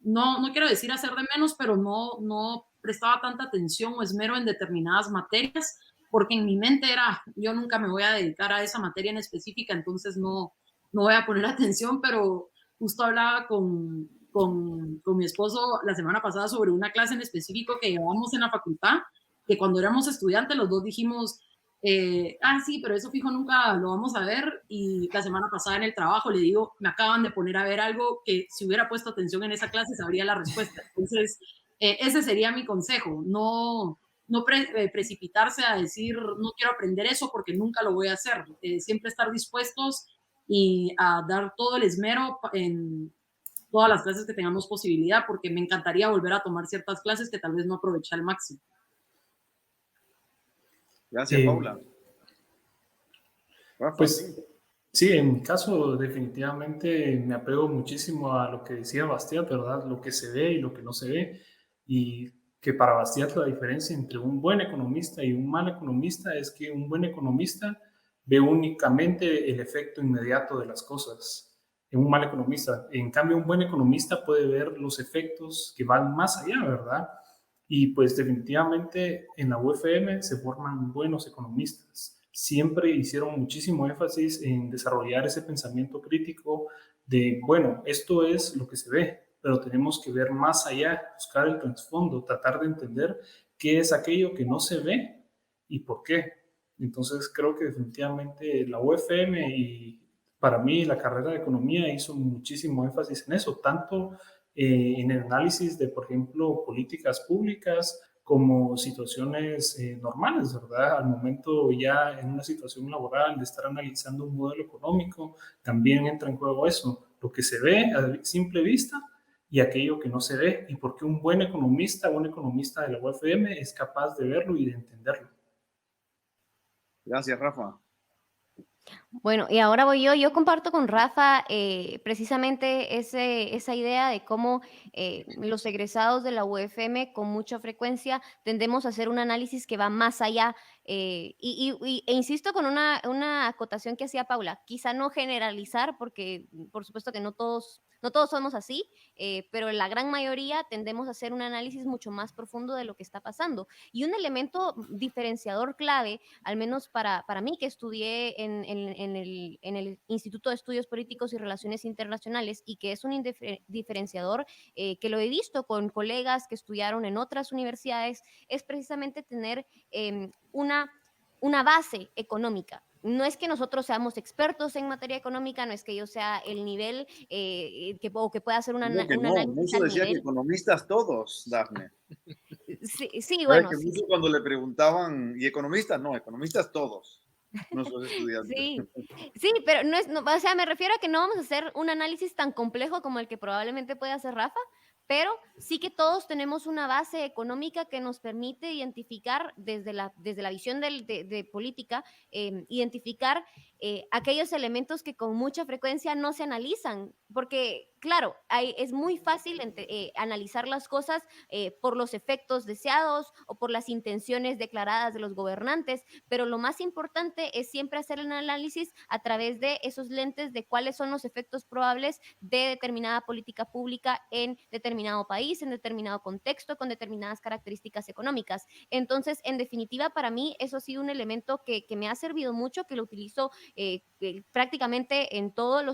S5: no quiero decir hacer de menos, pero no prestaba tanta atención o esmero en determinadas materias, porque en mi mente era, yo nunca me voy a dedicar a esa materia en específica, entonces no voy a poner atención, pero justo hablaba con mi esposo la semana pasada sobre una clase en específico que llevamos en la facultad, que cuando éramos estudiantes los dos dijimos, sí, pero eso fijo nunca lo vamos a ver. Y la semana pasada en el trabajo le digo, me acaban de poner a ver algo que si hubiera puesto atención en esa clase sabría la respuesta. Entonces, ese sería mi consejo, no precipitarse a decir, no quiero aprender eso porque nunca lo voy a hacer. Siempre estar dispuestos y a dar todo el esmero en todas las clases que tengamos posibilidad, porque me encantaría volver a tomar ciertas clases que tal vez no aproveché al máximo.
S2: Gracias, Paula. Rafa,
S6: Pues sí, en mi caso definitivamente me apego muchísimo a lo que decía Bastiat, ¿verdad? Lo que se ve y lo que no se ve. Y que para Bastiat la diferencia entre un buen economista y un mal economista es que un buen economista ve únicamente el efecto inmediato de las cosas. En un mal economista. En cambio, un buen economista puede ver los efectos que van más allá, ¿verdad? Y pues definitivamente en la UFM se forman buenos economistas. Siempre hicieron muchísimo énfasis en desarrollar ese pensamiento crítico de, bueno, esto es lo que se ve, pero tenemos que ver más allá, buscar el trasfondo, tratar de entender qué es aquello que no se ve y por qué. Entonces creo que definitivamente la UFM y para mí la carrera de economía hizo muchísimo énfasis en eso, tanto en el análisis de, por ejemplo, políticas públicas como situaciones normales, ¿verdad? Al momento ya en una situación laboral de estar analizando un modelo económico, también entra en juego eso, lo que se ve a simple vista y aquello que no se ve, y porque un buen economista de la UFM es capaz de verlo y de entenderlo.
S2: Gracias, Rafa.
S4: Bueno, y ahora voy yo. Yo comparto con Rafa precisamente esa idea de cómo los egresados de la UFM con mucha frecuencia tendemos a hacer un análisis que va más allá. E insisto con una acotación que hacía Paula, quizá no generalizar, porque por supuesto que no todos somos así, pero la gran mayoría tendemos a hacer un análisis mucho más profundo de lo que está pasando. Y un elemento diferenciador clave, al menos para mí que estudié en el Instituto de Estudios Políticos y Relaciones Internacionales, y que es un diferenciador que lo he visto con colegas que estudiaron en otras universidades, es precisamente tener una base económica. No es que nosotros seamos expertos en materia económica, no es que yo sea el nivel o que pueda hacer un
S2: No, que no,
S4: análisis
S2: Muso
S4: al
S2: decía que
S4: nivel.
S2: economistas todos, Dafne.
S4: Sí,
S2: ¿Sabes
S4: bueno,
S2: que
S4: sí,
S2: Muso cuando le preguntaban, ¿y economistas? No, economistas todos, nuestros estudiantes.
S4: sí, pero o sea, me refiero a que no vamos a hacer un análisis tan complejo como el que probablemente puede hacer Rafa, pero sí que todos tenemos una base económica que nos permite identificar desde la visión de política, identificar aquellos elementos que con mucha frecuencia no se analizan, porque claro, es muy fácil analizar las cosas por los efectos deseados o por las intenciones declaradas de los gobernantes, pero lo más importante es siempre hacer el análisis a través de esos lentes de cuáles son los efectos probables de determinada política pública en determinado país, en determinado contexto, con determinadas características económicas. Entonces, en definitiva, para mí eso ha sido un elemento que me ha servido mucho, que lo utilizo prácticamente en todas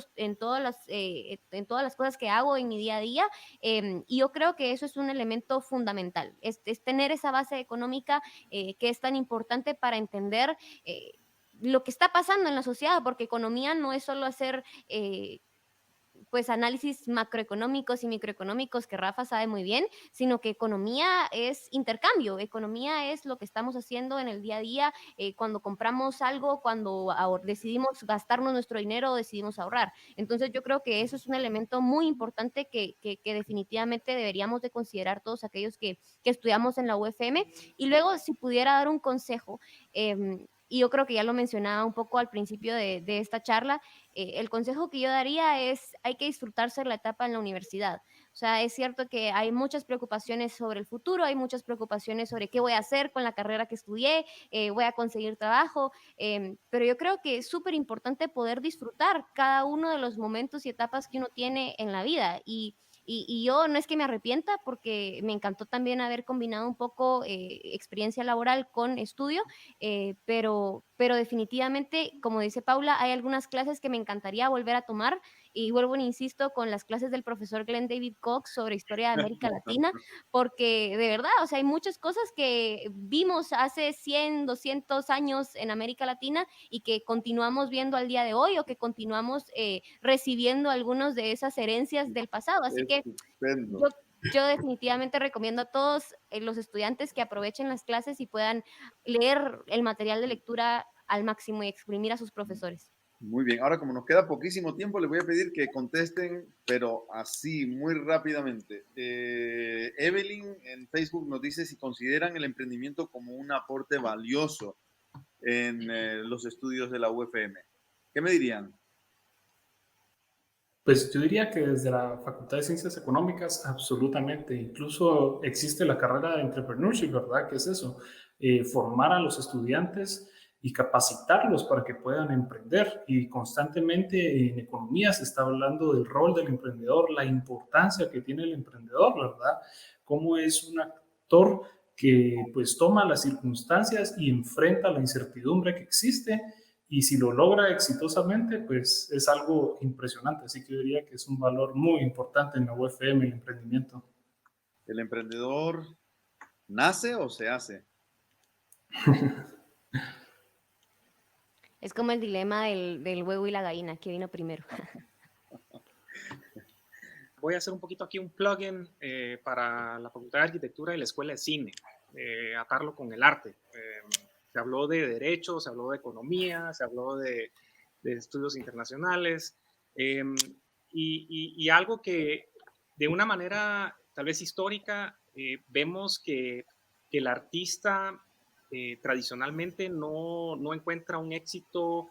S4: las cosas que hago en mi día a día, y yo creo que eso es un elemento fundamental, es tener esa base económica que es tan importante para entender lo que está pasando en la sociedad, porque economía no es solo hacer pues análisis macroeconómicos y microeconómicos que Rafa sabe muy bien, sino que economía es intercambio, economía es lo que estamos haciendo en el día a día, cuando compramos algo, cuando decidimos gastarnos nuestro dinero o decidimos ahorrar. Entonces yo creo que eso es un elemento muy importante que definitivamente deberíamos de considerar todos aquellos que estudiamos en la UFM. Y luego, si pudiera dar un consejo, y yo creo que ya lo mencionaba un poco al principio de esta charla, el consejo que yo daría es, hay que disfrutarse la etapa en la universidad. O sea, es cierto que hay muchas preocupaciones sobre el futuro, hay muchas preocupaciones sobre qué voy a hacer con la carrera que estudié, voy a conseguir trabajo, pero yo creo que es súper importante poder disfrutar cada uno de los momentos y etapas que uno tiene en la vida. Y yo no es que me arrepienta porque me encantó también haber combinado un poco experiencia laboral con estudio, pero definitivamente, como dice Paula, hay algunas clases que me encantaría volver a tomar y vuelvo e insisto con las clases del profesor Glenn David Cox sobre historia de América Latina, porque de verdad, o sea, hay muchas cosas que vimos hace 100, 200 años en América Latina y que continuamos viendo al día de hoy o que continuamos recibiendo algunas de esas herencias del pasado. Así que
S2: Estupendo.
S4: yo definitivamente recomiendo a todos los estudiantes que aprovechen las clases y puedan leer el material de lectura al máximo y exprimir a sus profesores.
S2: Muy bien, ahora como nos queda poquísimo tiempo, les voy a pedir que contesten, pero así, muy rápidamente. Evelyn en Facebook nos dice si consideran el emprendimiento como un aporte valioso en los estudios de la UFM. ¿Qué me dirían?
S6: Pues yo diría que desde la Facultad de Ciencias Económicas, absolutamente. Incluso existe la carrera de entrepreneurship, ¿verdad? ¿Qué es eso? Formar a los estudiantes y capacitarlos para que puedan emprender. Y constantemente en economía se está hablando del rol del emprendedor, la importancia que tiene el emprendedor, ¿verdad? Cómo es un actor que pues toma las circunstancias y enfrenta la incertidumbre que existe, y si lo logra exitosamente, pues es algo impresionante. Así que yo diría que es un valor muy importante en la UFM, el emprendimiento.
S2: ¿El emprendedor nace o se hace?
S4: Es como el dilema del huevo y la gallina, ¿qué vino primero?
S3: Voy a hacer un poquito aquí un plugin para la Facultad de Arquitectura y la Escuela de Cine, atarlo con el arte. Se habló de derecho, se habló de economía, se habló de estudios internacionales, y algo que de una manera tal vez histórica vemos que el artista tradicionalmente no encuentra un éxito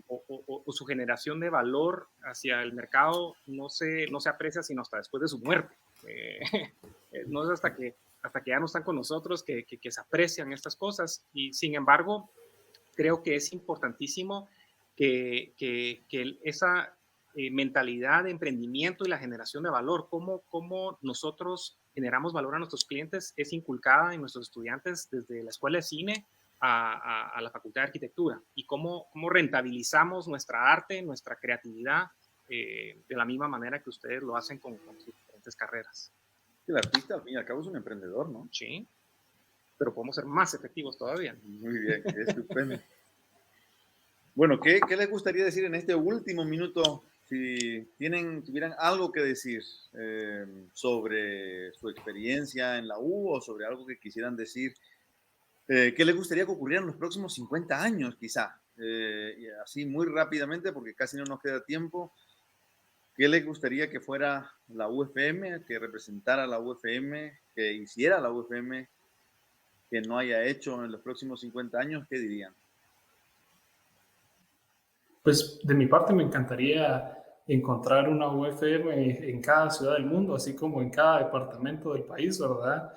S3: o su generación de valor hacia el mercado no se aprecia sino hasta después de su muerte. No es hasta que ya no están con nosotros que se aprecian estas cosas, y sin embargo creo que es importantísimo que esa mentalidad de emprendimiento y la generación de valor, cómo nosotros generamos valor a nuestros clientes, es inculcada en nuestros estudiantes desde la Escuela de Cine a la Facultad de Arquitectura, y cómo rentabilizamos nuestra arte, nuestra creatividad, de la misma manera que ustedes lo hacen con sus diferentes carreras.
S2: El artista, al fin y al cabo, es un emprendedor, ¿no?
S3: Sí, pero podemos ser más efectivos todavía.
S2: Muy bien, estupendo. Bueno, ¿qué les gustaría decir en este último minuto? Si tuvieran algo que decir sobre su experiencia en la U o sobre algo que quisieran decir, ¿qué les gustaría que ocurriera en los próximos 50 años, quizá? Y así muy rápidamente, porque casi no nos queda tiempo. ¿Qué les gustaría que fuera la UFM, que representara la UFM, que hiciera la UFM, que no haya hecho en los próximos 50 años? ¿Qué dirían?
S6: Pues de mi parte me encantaría encontrar una UFM en cada ciudad del mundo, así como en cada departamento del país, ¿verdad?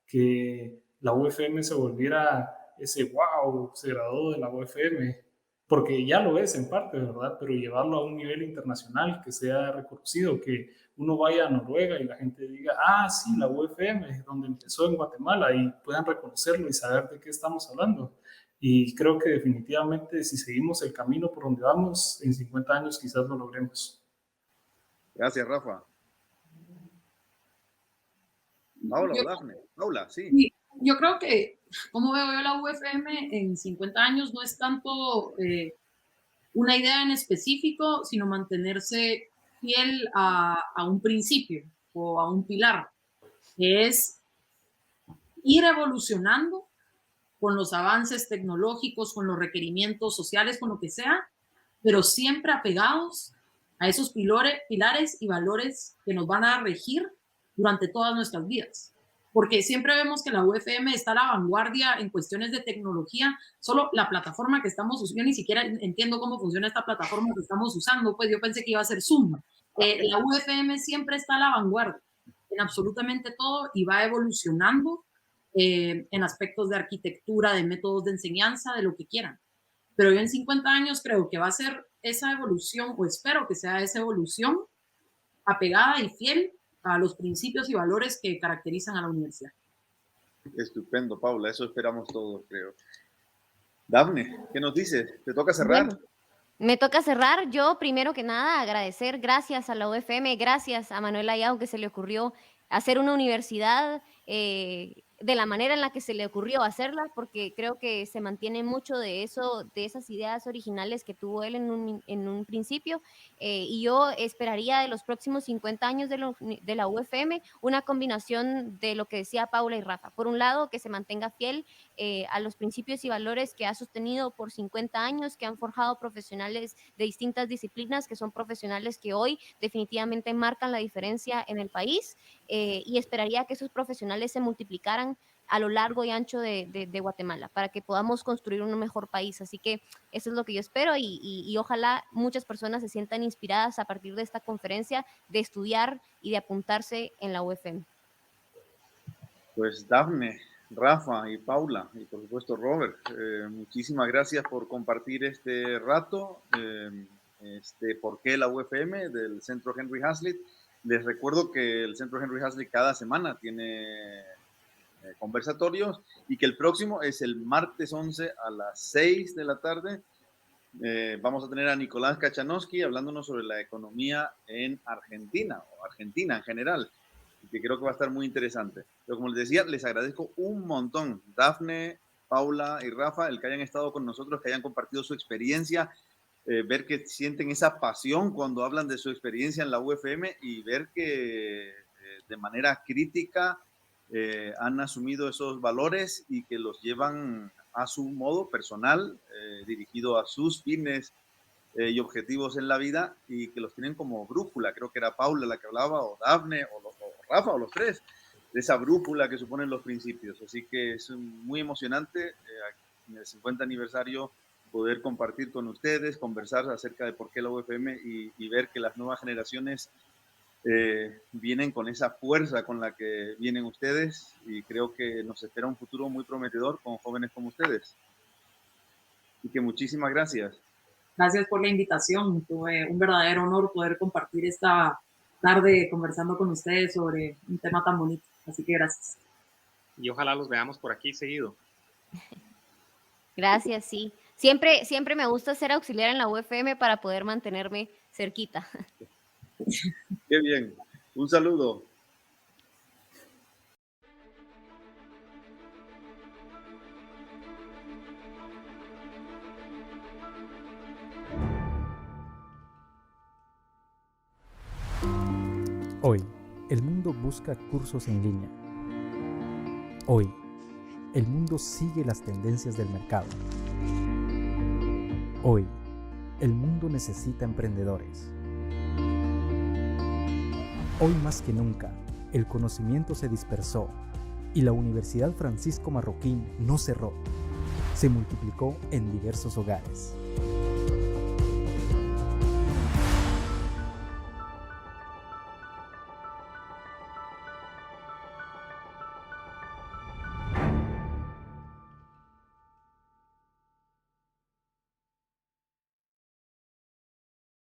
S6: Que la UFM se volviera ese wow, se graduó de la UFM, porque ya lo es en parte, ¿verdad? Pero llevarlo a un nivel internacional, que sea reconocido, que uno vaya a Noruega y la gente diga, ah, sí, la UFM, donde empezó en Guatemala, y puedan reconocerlo y saber de qué estamos hablando. Y creo que definitivamente si seguimos el camino por donde vamos, en 50 años quizás lo logremos.
S2: Gracias, Rafa. Paula o Dafne. Paula, sí.
S5: Yo creo que, como veo yo la UFM en 50 años, no es tanto una idea en específico, sino mantenerse fiel a un principio o a un pilar, que es ir evolucionando con los avances tecnológicos, con los requerimientos sociales, con lo que sea, pero siempre apegados a esos pilares y valores que nos van a regir durante todas nuestras vidas. Porque siempre vemos que la UFM está a la vanguardia en cuestiones de tecnología. Solo la plataforma que estamos usando, yo ni siquiera entiendo cómo funciona esta plataforma que estamos usando, pues yo pensé que iba a ser Zoom. La UFM siempre está a la vanguardia en absolutamente todo y va evolucionando en aspectos de arquitectura, de métodos de enseñanza, de lo que quieran. Pero yo en 50 años creo que va a ser esa evolución, o espero que sea esa evolución apegada y fiel a los principios y valores que caracterizan a la universidad.
S2: Estupendo, Paula, eso esperamos todos, creo. Dafne, ¿qué nos dices? ¿Te toca cerrar?
S4: Bueno, me toca cerrar. Yo, primero que nada, agradecer, gracias a la UFM, gracias a Manuel Ayau, que se le ocurrió hacer una universidad de la manera en la que se le ocurrió hacerla, porque creo que se mantiene mucho de eso, de esas ideas originales que tuvo él en un principio, y yo esperaría de los próximos 50 años de la UFM una combinación de lo que decía Paula y Rafa. Por un lado, que se mantenga fiel a los principios y valores que ha sostenido por 50 años, que han forjado profesionales de distintas disciplinas, que son profesionales que hoy definitivamente marcan la diferencia en el país, y esperaría que esos profesionales se multiplicaran a lo largo y ancho de Guatemala para que podamos construir un mejor país. Así que eso es lo que yo espero y ojalá muchas personas se sientan inspiradas a partir de esta conferencia de estudiar y de apuntarse en la UFM.
S2: Pues Dafne, Rafa y Paula, y por supuesto Robert, muchísimas gracias por compartir este rato, por qué la UFM del Centro Henry Hazlitt. Les recuerdo que el Centro Henry Hazlitt cada semana tiene conversatorios y que el próximo es el martes 11 a las 6 de la tarde. Vamos a tener a Nicolás Kachanowski hablándonos sobre la economía en Argentina, o Argentina en general, que creo que va a estar muy interesante. Pero como les decía, les agradezco un montón, Dafne, Paula y Rafa, el que hayan estado con nosotros, que hayan compartido su experiencia, ver que sienten esa pasión cuando hablan de su experiencia en la UFM y ver que de manera crítica han asumido esos valores y que los llevan a su modo personal, dirigido a sus fines y objetivos en la vida, y que los tienen como brújula. Creo que era Paula la que hablaba, o Dafne, o Rafa, o los tres, de esa brújula que suponen los principios. Así que es muy emocionante en el 50 aniversario poder compartir con ustedes, conversar acerca de por qué la UFM y ver que las nuevas generaciones vienen con esa fuerza con la que vienen ustedes, y creo que nos espera un futuro muy prometedor con jóvenes como ustedes. Y que muchísimas gracias.
S5: Gracias por la invitación. Tuve un verdadero honor poder compartir esta tarde conversando con ustedes sobre un tema tan bonito. Así que gracias.
S3: Y ojalá los veamos por aquí seguido.
S4: Gracias, sí. Siempre me gusta ser auxiliar en la UFM para poder mantenerme cerquita.
S2: Qué bien. Un saludo.
S7: Hoy, el mundo busca cursos en línea. Hoy, el mundo sigue las tendencias del mercado. Hoy, el mundo necesita emprendedores. Hoy más que nunca, el conocimiento se dispersó y la Universidad Francisco Marroquín no cerró, se multiplicó en diversos hogares.